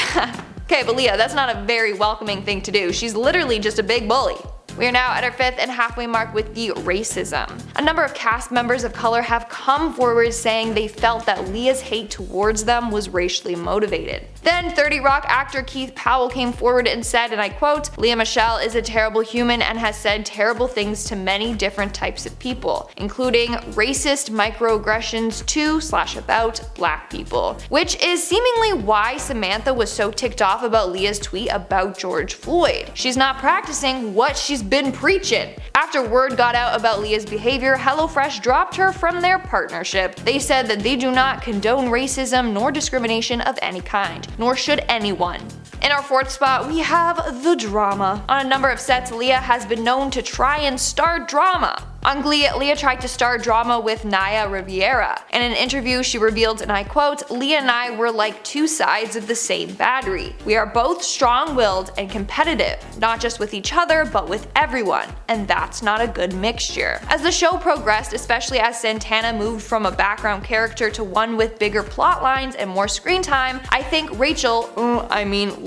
Okay, but Lea, that's not a very welcoming thing to do. She's literally just a big bully. We are now at our 5th and halfway mark with the racism. A number of cast members of color have come forward saying they felt that Lea's hate towards them was racially motivated. Then 30 Rock actor Keith Powell came forward and said, and I quote, "Lea Michele is a terrible human and has said terrible things to many different types of people, including racist microaggressions to/about black people." Which is seemingly why Samantha was so ticked off about Lea's tweet about George Floyd. She's not practicing what she's been preaching. After word got out about Lea's behavior, HelloFresh dropped her from their partnership. They said that they do not condone racism nor discrimination of any kind, nor should anyone. In our 4th spot, we have the drama. On a number of sets, Lea has been known to try and start drama. On Glee, Lea tried to start drama with Naya Riviera. In an interview, she revealed, and I quote, "Lea and I were like two sides of the same battery. We are both strong-willed and competitive, not just with each other, but with everyone, and that's not a good mixture." As the show progressed, especially as Santana moved from a background character to one with bigger plot lines and more screen time, I think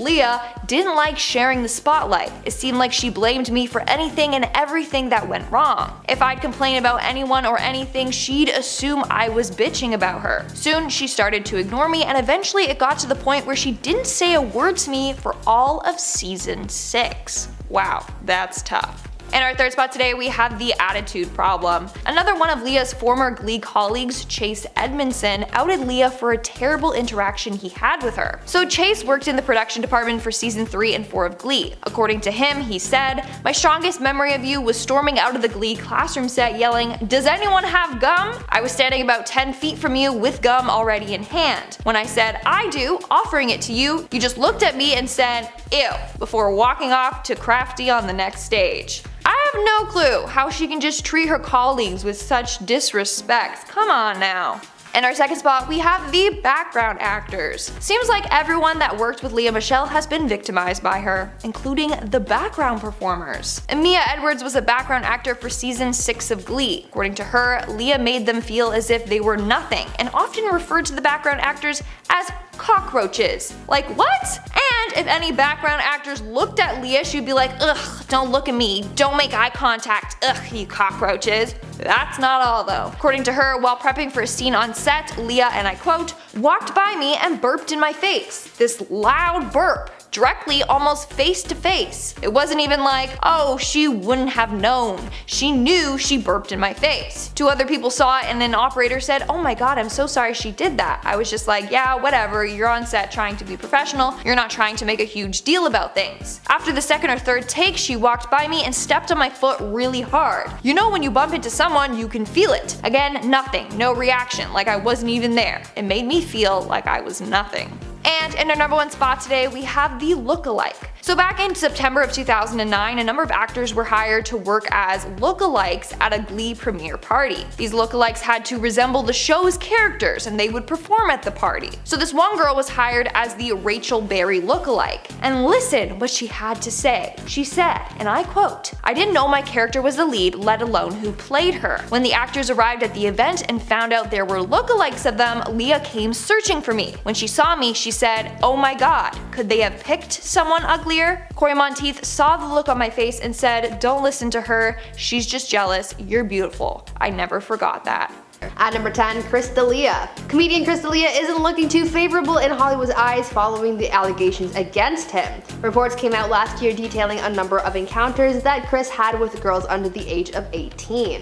Lea, didn't like sharing the spotlight. It seemed like she blamed me for anything and everything that went wrong. If I'd complain about anyone or anything, she'd assume I was bitching about her. Soon, she started to ignore me, and eventually it got to the point where she didn't say a word to me for all of season 6. Wow, that's tough. In our 3rd spot today, we have the attitude problem. Another one of Lea's former Glee colleagues, Chase Edmondson, outed Lea for a terrible interaction he had with her. So Chase worked in the production department for season 3 and 4 of Glee. According to him, he said, "My strongest memory of you was storming out of the Glee classroom set yelling, 'Does anyone have gum?' I was standing about 10 feet from you with gum already in hand. When I said, 'I do,' offering it to you, you just looked at me and said, 'Ew,' before walking off to Crafty on the next stage." I have no clue how she can just treat her colleagues with such disrespect. Come on now. In our 2nd spot, we have the background actors. Seems like everyone that worked with Lea Michele has been victimized by her, including the background performers. Mia Edwards was a background actor for season 6 of Glee. According to her, Lea made them feel as if they were nothing, and often referred to the background actors as cockroaches. Like what? And if any background actors looked at Lea, she'd be like, "Ugh, don't look at me, don't make eye contact, ugh, you cockroaches." That's not all though. According to her, while prepping for a scene on set, Lea, and I quote, "walked by me and burped in my face. This loud burp. Directly, almost face to face. It wasn't even like, oh, she wouldn't have known. She knew she burped in my face." 2 other people saw it and an operator said, "Oh my god, I'm so sorry she did that." I was just like, yeah, whatever, you're on set trying to be professional, you're not trying to make a huge deal about things. After the 2nd or 3rd take, she walked by me and stepped on my foot really hard. You know when you bump into someone, you can feel it. Again, nothing, no reaction, like I wasn't even there. It made me feel like I was nothing. And in our number 1 spot today, we have the look-alike. So back in September of 2009, a number of actors were hired to work as look-alikes at a Glee premiere party. These look-alikes had to resemble the show's characters and they would perform at the party. So this one girl was hired as the Rachel Berry look-alike. And listen what she had to say. She said, and I quote, "I didn't know my character was the lead, let alone who played her. When the actors arrived at the event and found out there were look-alikes of them, Lea came searching for me. When she saw me, she said, 'Oh my god, could they have picked someone uglier?' Corey Monteith saw the look on my face and said, 'Don't listen to her, she's just jealous, you're beautiful.' I never forgot that." At number 10, Chris D'Elia. Comedian Chris D'Elia isn't looking too favorable in Hollywood's eyes following the allegations against him. Reports came out last year detailing a number of encounters that Chris had with girls under the age of 18.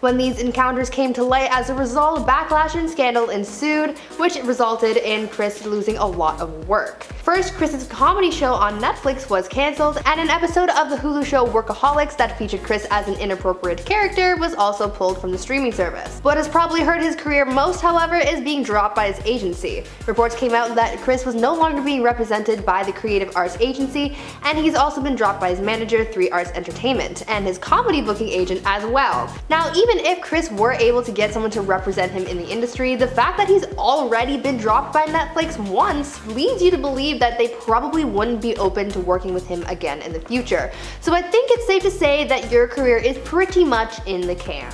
When these encounters came to light as a result, backlash and scandal ensued, which resulted in Chris losing a lot of work. First, Chris's comedy show on Netflix was cancelled, and an episode of the Hulu show Workaholics that featured Chris as an inappropriate character was also pulled from the streaming service. What has probably hurt his career most, however, is being dropped by his agency. Reports came out that Chris was no longer being represented by the Creative Arts Agency, and he's also been dropped by his manager, 3 Arts Entertainment, and his comedy booking agent as well. Now, even if Chris were able to get someone to represent him in the industry, the fact that he's already been dropped by Netflix once leads you to believe that they probably wouldn't be open to working with him again in the future. So I think it's safe to say that your career is pretty much in the can.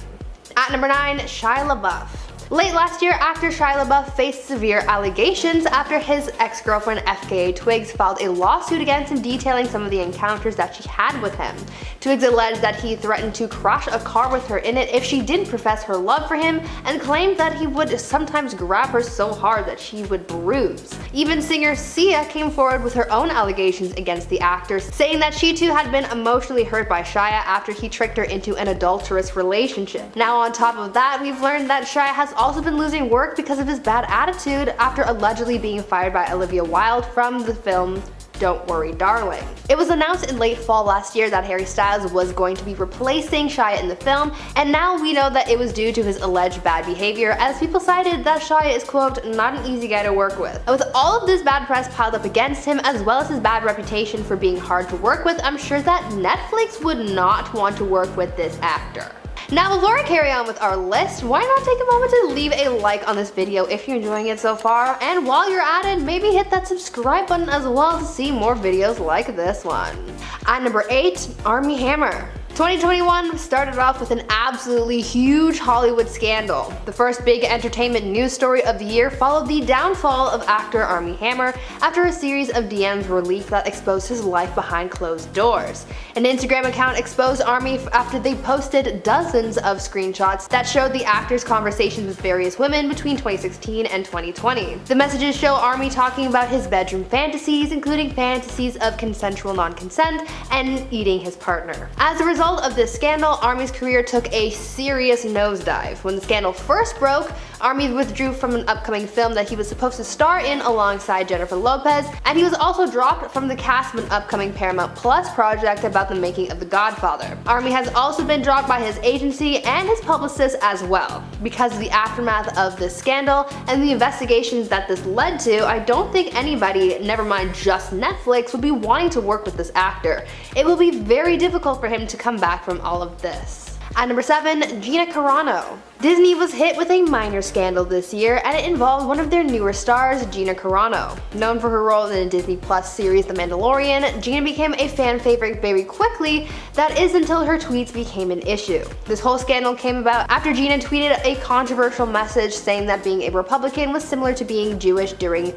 At number 9, Shia LaBeouf. Late last year, actor Shia LaBeouf faced severe allegations after his ex-girlfriend FKA Twigs filed a lawsuit against him detailing some of the encounters that she had with him. Twigs alleged that he threatened to crash a car with her in it if she didn't profess her love for him, and claimed that he would sometimes grab her so hard that she would bruise. Even singer Sia came forward with her own allegations against the actor, saying that she too had been emotionally hurt by Shia after he tricked her into an adulterous relationship. Now on top of that, we've learned that Shia has also been losing work because of his bad attitude after allegedly being fired by Olivia Wilde from the film Don't Worry Darling. It was announced in late fall last year that Harry Styles was going to be replacing Shia in the film, and now we know that it was due to his alleged bad behavior, as people cited that Shia is, quote, not an easy guy to work with. And with all of this bad press piled up against him, as well as his bad reputation for being hard to work with, I'm sure that Netflix would not want to work with this actor. Now, before I carry on with our list, why not take a moment to leave a like on this video if you're enjoying it so far, and while you're at it, maybe hit that subscribe button as well to see more videos like this one. At number 8, Armie Hammer. 2021 started off with an absolutely huge Hollywood scandal. The first big entertainment news story of the year followed the downfall of actor Armie Hammer after a series of DMs were leaked that exposed his life behind closed doors. An Instagram account exposed Armie after they posted dozens of screenshots that showed the actor's conversations with various women between 2016 and 2020. The messages show Armie talking about his bedroom fantasies, including fantasies of consensual non-consent and eating his partner. As a result of this scandal, Armie's career took a serious nosedive. When the scandal first broke, Armie withdrew from an upcoming film that he was supposed to star in alongside Jennifer Lopez, and he was also dropped from the cast of an upcoming Paramount Plus project about the making of The Godfather. Armie has also been dropped by his agency and his publicist as well. Because of the aftermath of this scandal and the investigations that this led to, I don't think anybody, never mind just Netflix, would be wanting to work with this actor. It will be very difficult for him to come back from all of this. At number 7, Gina Carano. Disney was hit with a minor scandal this year, and it involved one of their newer stars, Gina Carano. Known for her role in the Disney Plus series The Mandalorian, Gina became a fan favorite very quickly, that is until her tweets became an issue. This whole scandal came about after Gina tweeted a controversial message saying that being a Republican was similar to being Jewish during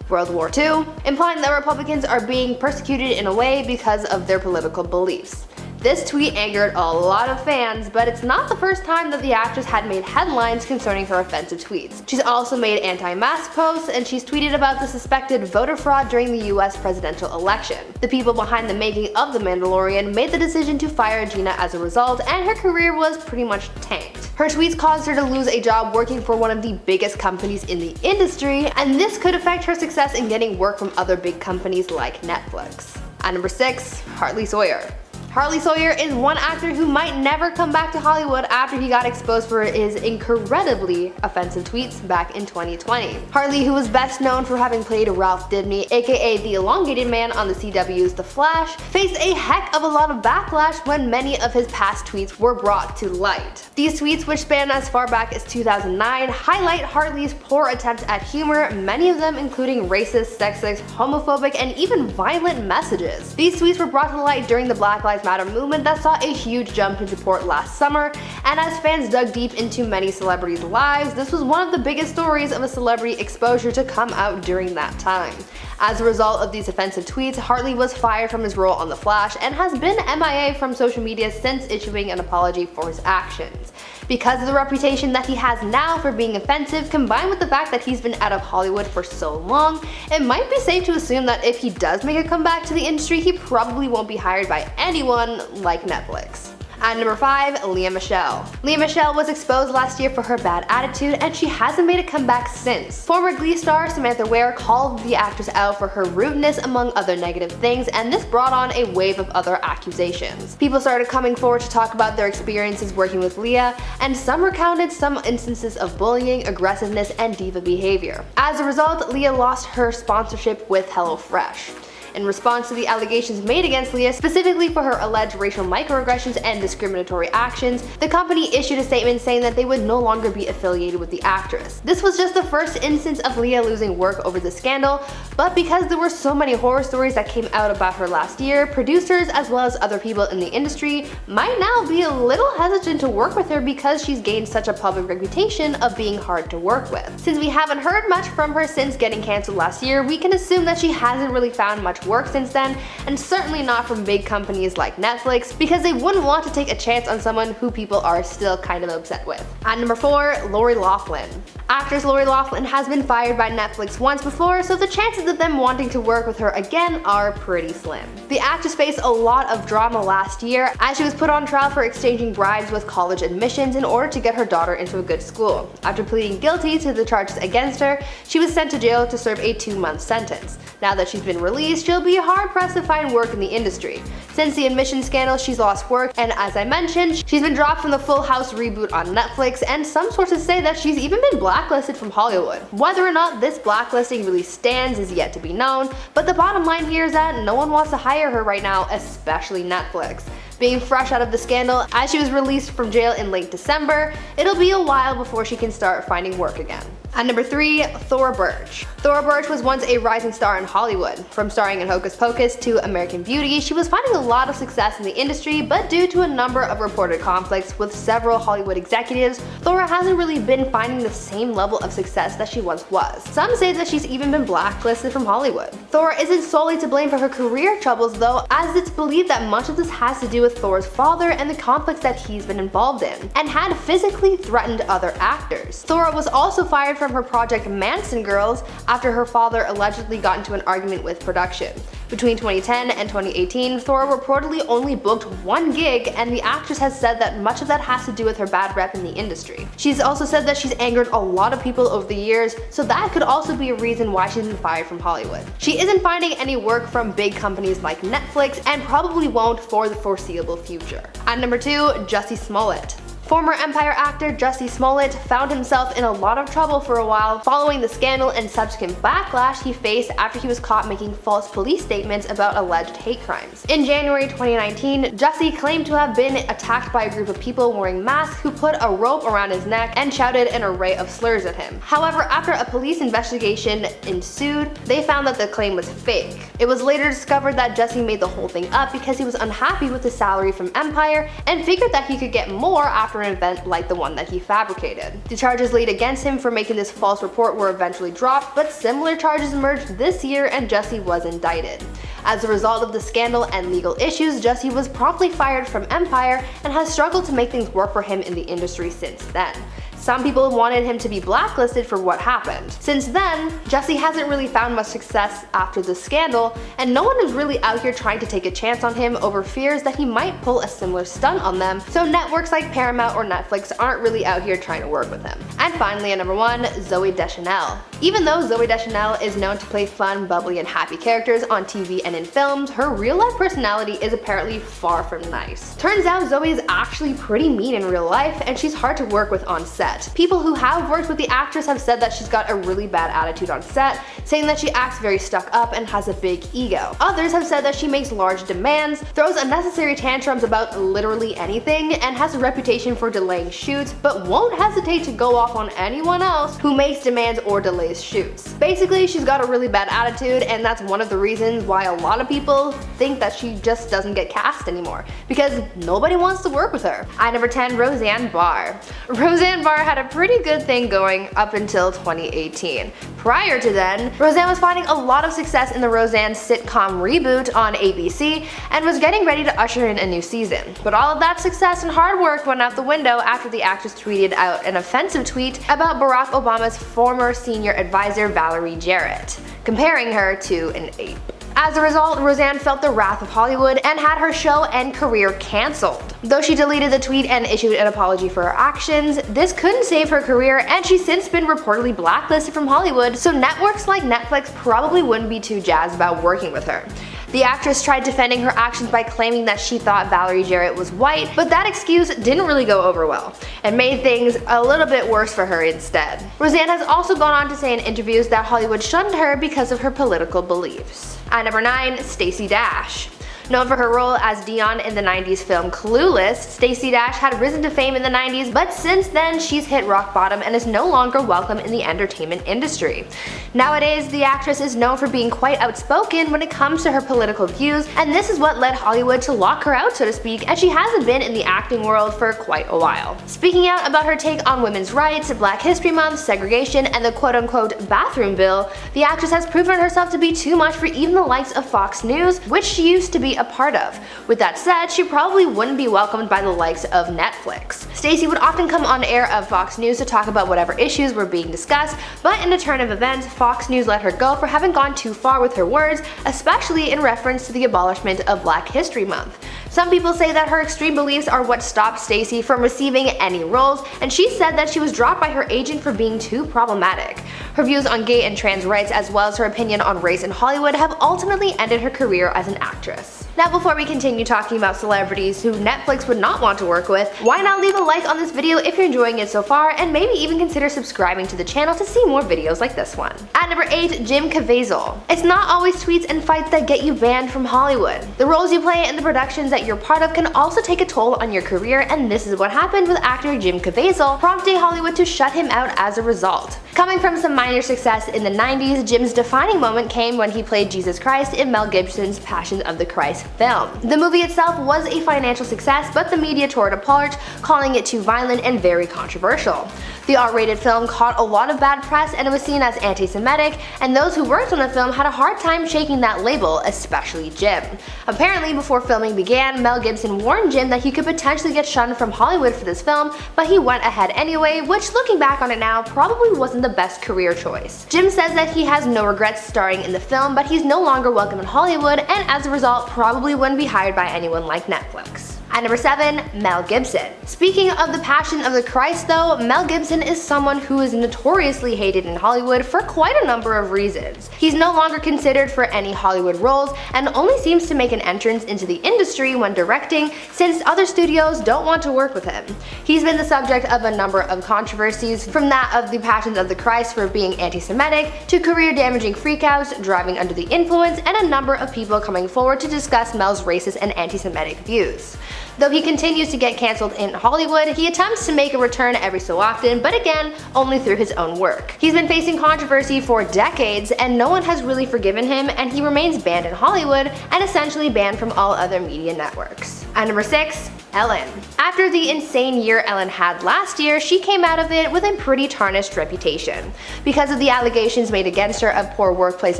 World War II, implying that Republicans are being persecuted in a way because of their political beliefs. This tweet angered a lot of fans, but it's not the first time that the actress had made headlines concerning her offensive tweets. She's also made anti-mask posts, and she's tweeted about the suspected voter fraud during the US presidential election. The people behind the making of The Mandalorian made the decision to fire Gina as a result, and her career was pretty much tanked. Her tweets caused her to lose a job working for one of the biggest companies in the industry, and this could affect her success in getting work from other big companies like Netflix. At number 6, Hartley Sawyer. Hartley Sawyer is one actor who might never come back to Hollywood after he got exposed for his incredibly offensive tweets back in 2020. Hartley, who was best known for having played Ralph Dibny, aka the elongated man on the CW's The Flash, faced a heck of a lot of backlash when many of his past tweets were brought to light. These tweets, which span as far back as 2009, highlight Hartley's poor attempts at humor, many of them including racist, sexist, homophobic, and even violent messages. These tweets were brought to light during the Black Lives Matter movement that saw a huge jump in support last summer, and as fans dug deep into many celebrities' lives, this was one of the biggest stories of a celebrity exposure to come out during that time. As a result of these offensive tweets, Hartley was fired from his role on The Flash and has been MIA from social media since issuing an apology for his actions. Because of the reputation that he has now for being offensive, combined with the fact that he's been out of Hollywood for so long, it might be safe to assume that if he does make a comeback to the industry, he probably won't be hired by anyone like Netflix. At number 5, Lea Michele. Lea Michele was exposed last year for her bad attitude, and she hasn't made a comeback since. Former Glee star Samantha Ware called the actress out for her rudeness among other negative things, and this brought on a wave of other accusations. People started coming forward to talk about their experiences working with Lea, and some recounted some instances of bullying, aggressiveness, and diva behavior. As a result, Lea lost her sponsorship with HelloFresh. In response to the allegations made against Lea, specifically for her alleged racial microaggressions and discriminatory actions, the company issued a statement saying that they would no longer be affiliated with the actress. This was just the first instance of Lea losing work over the scandal, but because there were so many horror stories that came out about her last year, producers as well as other people in the industry might now be a little hesitant to work with her because she's gained such a public reputation of being hard to work with. Since we haven't heard much from her since getting cancelled last year, we can assume that she hasn't really found much work since then, and certainly not from big companies like Netflix, because they wouldn't want to take a chance on someone who people are still kind of upset with. At number 4, Lori Loughlin. Actress Lori Loughlin has been fired by Netflix once before, so the chances of them wanting to work with her again are pretty slim. The actress faced a lot of drama last year as she was put on trial for exchanging bribes with college admissions in order to get her daughter into a good school. After pleading guilty to the charges against her, she was sent to jail to serve a 2-month sentence. Now that she's been released, she'll be hard-pressed to find work in the industry. Since the admission scandal, she's lost work, and as I mentioned, she's been dropped from the Full House reboot on Netflix, and some sources say that she's even been blacklisted from Hollywood. Whether or not this blacklisting really stands is yet to be known, but the bottom line here is that no one wants to hire her right now, especially Netflix. Being fresh out of the scandal, as she was released from jail in late December, it'll be a while before she can start finding work again. At number 3, Thora Birch. Thora Birch was once a rising star in Hollywood. From starring in Hocus Pocus to American Beauty, she was finding a lot of success in the industry, but due to a number of reported conflicts with several Hollywood executives, Thora hasn't really been finding the same level of success that she once was. Some say that she's even been blacklisted from Hollywood. Thora isn't solely to blame for her career troubles though, as it's believed that much of this has to do with Thora's father and the conflicts that he's been involved in, and had physically threatened other actors. Thora was also fired from her project Manson Girls after her father allegedly got into an argument with production. Between 2010 and 2018, Thora reportedly only booked 1 gig, and the actress has said that much of that has to do with her bad rep in the industry. She's also said that she's angered a lot of people over the years, so that could also be a reason why she's been fired from Hollywood. She isn't finding any work from big companies like Netflix, and probably won't for the foreseeable future. At number 2, Jussie Smollett. Former Empire actor Jussie Smollett found himself in a lot of trouble for a while following the scandal and subsequent backlash he faced after he was caught making false police statements about alleged hate crimes. In January 2019, Jussie claimed to have been attacked by a group of people wearing masks who put a rope around his neck and shouted an array of slurs at him. However, after a police investigation ensued, they found that the claim was fake. It was later discovered that Jussie made the whole thing up because he was unhappy with his salary from Empire and figured that he could get more after an event like the one that he fabricated. The charges laid against him for making this false report were eventually dropped, but similar charges emerged this year and Jussie was indicted. As a result of the scandal and legal issues, Jussie was promptly fired from Empire and has struggled to make things work for him in the industry since then. Some people wanted him to be blacklisted for what happened. Since then, Jussie hasn't really found much success after the scandal, and no one is really out here trying to take a chance on him over fears that he might pull a similar stunt on them, so networks like Paramount or Netflix aren't really out here trying to work with him. And finally, at number 1, Zooey Deschanel. Even though Zooey Deschanel is known to play fun, bubbly, and happy characters on TV and in films, her real-life personality is apparently far from nice. Turns out Zooey is actually pretty mean in real life, and she's hard to work with on set. People who have worked with the actress have said that she's got a really bad attitude on set, saying that she acts very stuck up and has a big ego. Others have said that she makes large demands, throws unnecessary tantrums about literally anything, and has a reputation for delaying shoots, but won't hesitate to go off on anyone else who makes demands or delays shoots. Basically, she's got a really bad attitude, and that's one of the reasons why a lot of people think that she just doesn't get cast anymore, because nobody wants to work with her. At number 10, Roseanne Barr. Roseanne Barr had a pretty good thing going up until 2018. Prior to then, Roseanne was finding a lot of success in the Roseanne sitcom reboot on ABC and was getting ready to usher in a new season. But all of that success and hard work went out the window after the actress tweeted out an offensive tweet about Barack Obama's former senior advisor Valerie Jarrett, comparing her to an ape. As a result, Roseanne felt the wrath of Hollywood and had her show and career cancelled. Though she deleted the tweet and issued an apology for her actions, this couldn't save her career, and she's since been reportedly blacklisted from Hollywood, so networks like Netflix probably wouldn't be too jazzed about working with her. The actress tried defending her actions by claiming that she thought Valerie Jarrett was white, but that excuse didn't really go over well, and made things a little bit worse for her instead. Roseanne has also gone on to say in interviews that Hollywood shunned her because of her political beliefs. At number 9, Stacey Dash. Known for her role as Dion in the 90s film Clueless, Stacey Dash had risen to fame in the 90s, but since then she's hit rock bottom and is no longer welcome in the entertainment industry. Nowadays, the actress is known for being quite outspoken when it comes to her political views, and this is what led Hollywood to lock her out, so to speak, and she hasn't been in the acting world for quite a while. Speaking out about her take on women's rights, Black History Month, segregation, and the quote-unquote bathroom bill, the actress has proven herself to be too much for even the likes of Fox News, which she used to be a part of. With that said, she probably wouldn't be welcomed by the likes of Netflix. Stacey would often come on air of Fox News to talk about whatever issues were being discussed, but in a turn of events, Fox News let her go for having gone too far with her words, especially in reference to the abolishment of Black History Month. Some people say that her extreme beliefs are what stopped Stacey from receiving any roles, and she said that she was dropped by her agent for being too problematic. Her views on gay and trans rights, as well as her opinion on race in Hollywood, have ultimately ended her career as an actress. Now, before we continue talking about celebrities who Netflix would not want to work with, why not leave a like on this video if you're enjoying it so far, and maybe even consider subscribing to the channel to see more videos like this one. At number 8, Jim Caviezel. It's not always tweets and fights that get you banned from Hollywood. The roles you play and the productions that you're part of can also take a toll on your career, and this is what happened with actor Jim Caviezel, prompting Hollywood to shut him out as a result. Coming from some minor success in the 90s, Jim's defining moment came when he played Jesus Christ in Mel Gibson's Passion of the Christ film. The movie itself was a financial success, but the media tore it apart, calling it too violent and very controversial. The R-rated film caught a lot of bad press, and it was seen as anti-Semitic, and those who worked on the film had a hard time shaking that label, especially Jim. Apparently, before filming began, Mel Gibson warned Jim that he could potentially get shunned from Hollywood for this film, but he went ahead anyway, which, looking back on it now, probably wasn't the best career choice. Jim says that he has no regrets starring in the film, but he's no longer welcome in Hollywood, and as a result probably wouldn't be hired by anyone like Netflix. At number 7, Mel Gibson. Speaking of the Passion of the Christ though, Mel Gibson is someone who is notoriously hated in Hollywood for quite a number of reasons. He's no longer considered for any Hollywood roles and only seems to make an entrance into the industry when directing, since other studios don't want to work with him. He's been the subject of a number of controversies, from that of the Passion of the Christ for being anti-Semitic, to career-damaging freakouts, driving under the influence, and a number of people coming forward to discuss Mel's racist and anti-Semitic views. Though he continues to get cancelled in Hollywood, he attempts to make a return every so often, but again, only through his own work. He's been facing controversy for decades, and no one has really forgiven him, and he remains banned in Hollywood and essentially banned from all other media networks. At number 6, Ellen. After the insane year Ellen had last year, she came out of it with a pretty tarnished reputation. Because of the allegations made against her of poor workplace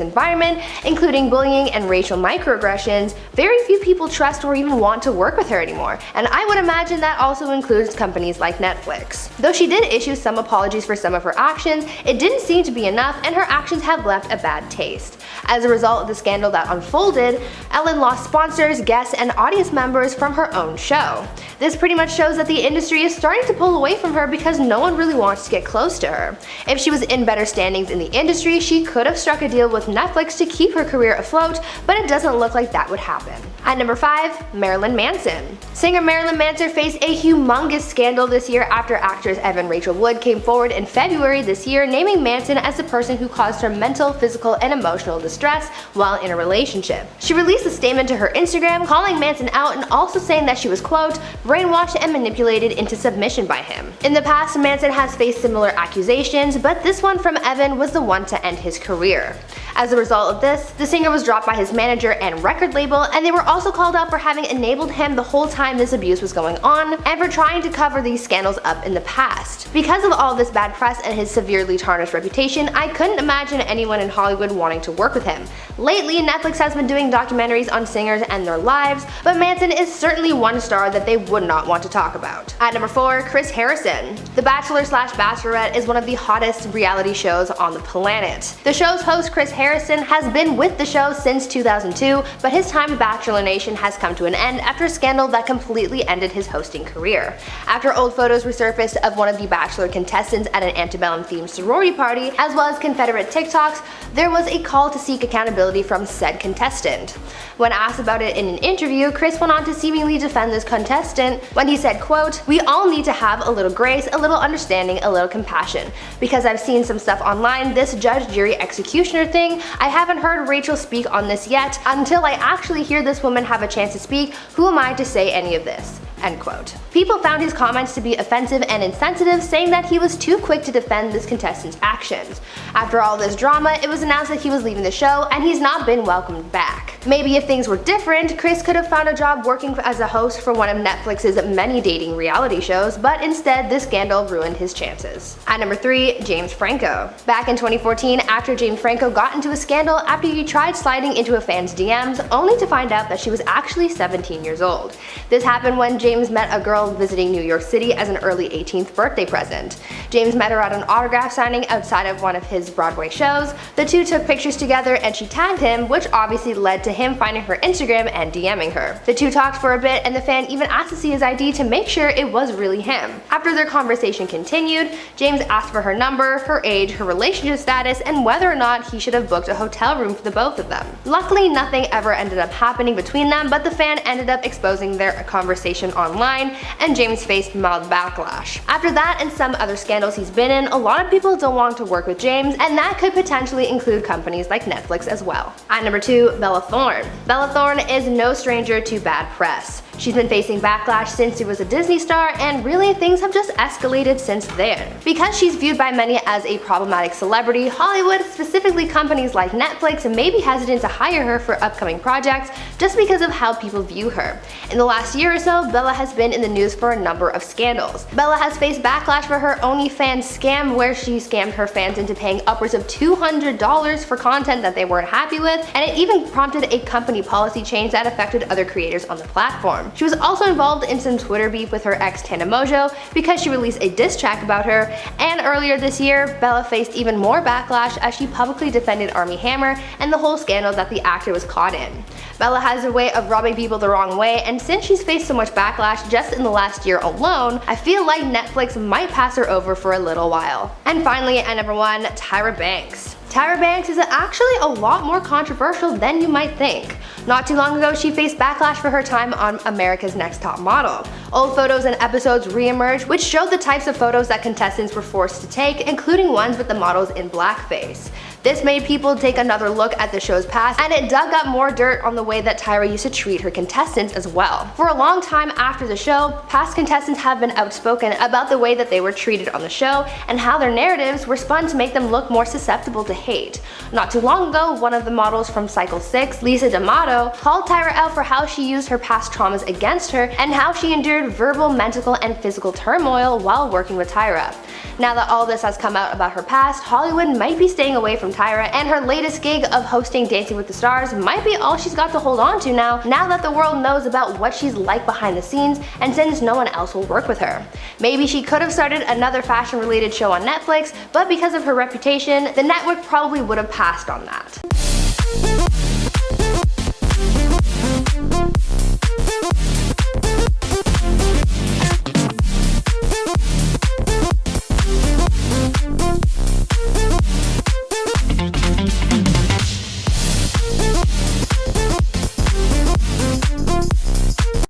environment, including bullying and racial microaggressions, very few people trust or even want to work with her anymore, and I would imagine that also includes companies like Netflix. Though she did issue some apologies for some of her actions, it didn't seem to be enough, and her actions have left a bad taste. As a result of the scandal that unfolded, Ellen lost sponsors, guests, and audience members from her own show. This pretty much shows that the industry is starting to pull away from her because no one really wants to get close to her. If she was in better standings in the industry, she could have struck a deal with Netflix to keep her career afloat, but it doesn't look like that would happen. At number 5, Marilyn Manson. Singer Marilyn Manson faced a humongous scandal this year after actress Evan Rachel Wood came forward in February this year, naming Manson as the person who caused her mental, physical, and emotional distress while in a relationship. She released a statement to her Instagram calling Manson out and also saying that she was, quote, brainwashed and manipulated into submission by him. In the past, Manson has faced similar accusations, but this one from Evan was the one to end his career. As a result of this, the singer was dropped by his manager and record label, and they were also called out for having enabled him the whole time this abuse was going on, and for trying to cover these scandals up in the past. Because of all this bad press and his severely tarnished reputation, I couldn't imagine anyone in Hollywood wanting to work with him. Lately, Netflix has been doing documentaries on singers and their lives, but Manson is certainly one star that they would not want to talk about. At number 4, Chris Harrison. The Bachelor/Bachelorette is one of the hottest reality shows on the planet. The show's host Chris Harrison has been with the show since 2002, but his time with Bachelor Nation has come to an end after a scandal that completely ended his hosting career. After old photos resurfaced of one of the Bachelor contestants at an antebellum-themed sorority party, as well as Confederate TikToks, there was a call to seek accountability from said contestant. When asked about it in an interview, Chris went on to seemingly defend this contestant when he said, quote, "We all need to have a little grace, a little understanding, a little compassion. Because I've seen some stuff online, this judge, jury, executioner thing, I haven't heard Rachel speak on this yet. Until I actually hear this woman have a chance to speak, who am I to say any of this?" End quote. People found his comments to be offensive and insensitive, saying that he was too quick to defend this contestant's actions. After all this drama, it was announced that he was leaving the show, and he's not been welcomed back. Maybe if things were different, Chris could have found a job working as a host for one of Netflix's many dating reality shows, but instead this scandal ruined his chances. At number 3, James Franco. Back in 2014, actor James Franco got into a scandal after he tried sliding into a fan's DMs, only to find out that she was actually 17 years old. This happened when James met a girl visiting New York City as an early 18th birthday present. James met her at an autograph signing outside of one of his Broadway shows. The two took pictures together and she tagged him, which obviously led to him finding her Instagram and DMing her. The two talked for a bit and the fan even asked to see his ID to make sure it was really him. After their conversation continued, James asked for her number, her age, her relationship status, and whether or not he should have booked a hotel room for the both of them. Luckily, nothing ever ended up happening between them, but the fan ended up exposing their conversation online, and James faced mild backlash. After that and some other scandals he's been in, a lot of people don't want to work with James, and that could potentially include companies like Netflix as well. At number 2, Bella Thorne. Bella Thorne is no stranger to bad press. She's been facing backlash since she was a Disney star, and really things have just escalated since then. Because she's viewed by many as a problematic celebrity, Hollywood, specifically companies like Netflix, may be hesitant to hire her for upcoming projects just because of how people view her. In the last year or so, Bella has been in the news for a number of scandals. Bella has faced backlash for her OnlyFans scam, where she scammed her fans into paying upwards of $200 for content that they weren't happy with, and it even prompted a company policy change that affected other creators on the platform. She was also involved in some Twitter beef with her ex Tana Mongeau because she released a diss track about her, and earlier this year, Bella faced even more backlash as she publicly defended Armie Hammer and the whole scandal that the actor was caught in. Bella has a way of rubbing people the wrong way, and since she's faced so much backlash just in the last year alone, I feel like Netflix might pass her over for a little while. And finally, at number 1, Tyra Banks. Tyra Banks is actually a lot more controversial than you might think. Not too long ago, she faced backlash for her time on America's Next Top Model. Old photos and episodes re-emerged, which showed the types of photos that contestants were forced to take, including ones with the models in blackface. This made people take another look at the show's past, and it dug up more dirt on the way that Tyra used to treat her contestants as well. For a long time after the show, past contestants have been outspoken about the way that they were treated on the show and how their narratives were spun to make them look more susceptible to hate. Not too long ago, one of the models from Cycle 6, Lisa D'Amato, called Tyra out for how she used her past traumas against her and how she endured verbal, mental, and physical turmoil while working with Tyra. Now that all this has come out about her past, Hollywood might be staying away from Tyra, and her latest gig of hosting Dancing with the Stars might be all she's got to hold on to now that the world knows about what she's like behind the scenes, and since no one else will work with her. Maybe she could have started another fashion-related show on Netflix, but because of her reputation, the network probably would have passed on that.